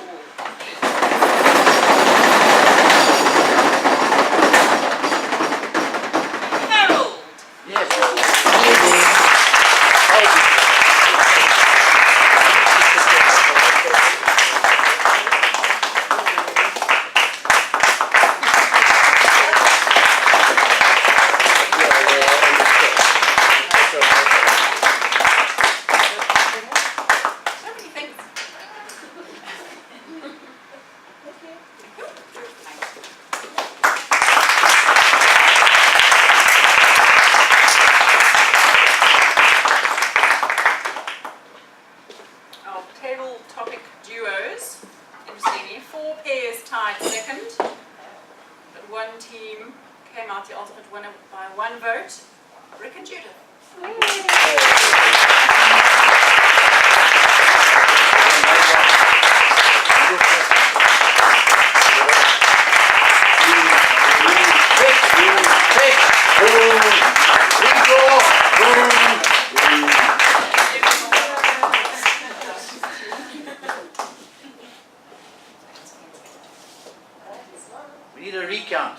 Speaker 1: Harold! So many things. Our table topic duos, interestingly, 4 pairs tied second, but 1 team came out the ultimate winner by 1 vote, Rick and Judith.
Speaker 10: We need a recount.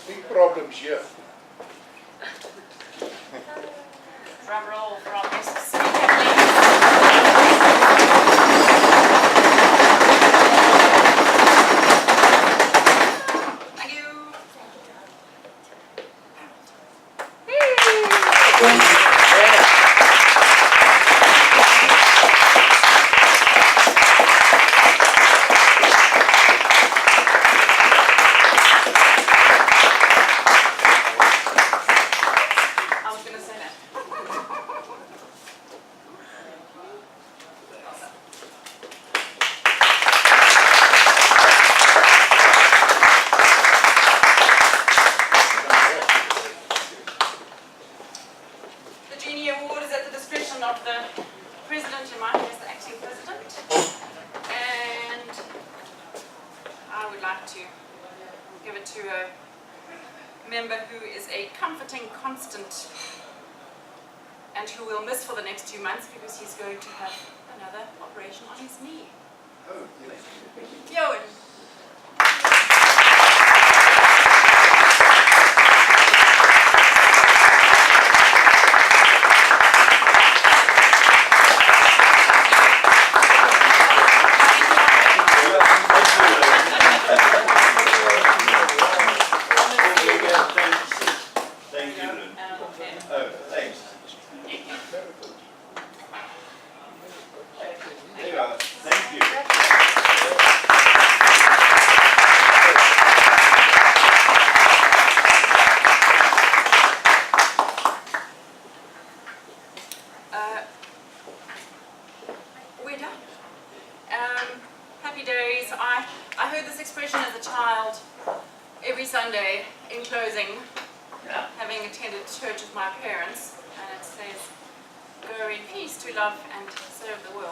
Speaker 3: Big problems here.
Speaker 1: Drum roll for our guest speaker, Thank you. I was going to say that. The Genie Award is at the discretion of the President, in my case the Acting President. And I would like to give it to a member who is a comforting constant and who we'll miss for the next 2 months because he's going to have another operation on his knee.
Speaker 3: Oh,
Speaker 1: Johan.
Speaker 6: Thank you, Lynn. Oh, thanks. There you are. Thank you.
Speaker 1: closing, having attended church with my parents, and it says, "Go in peace to love and serve the world."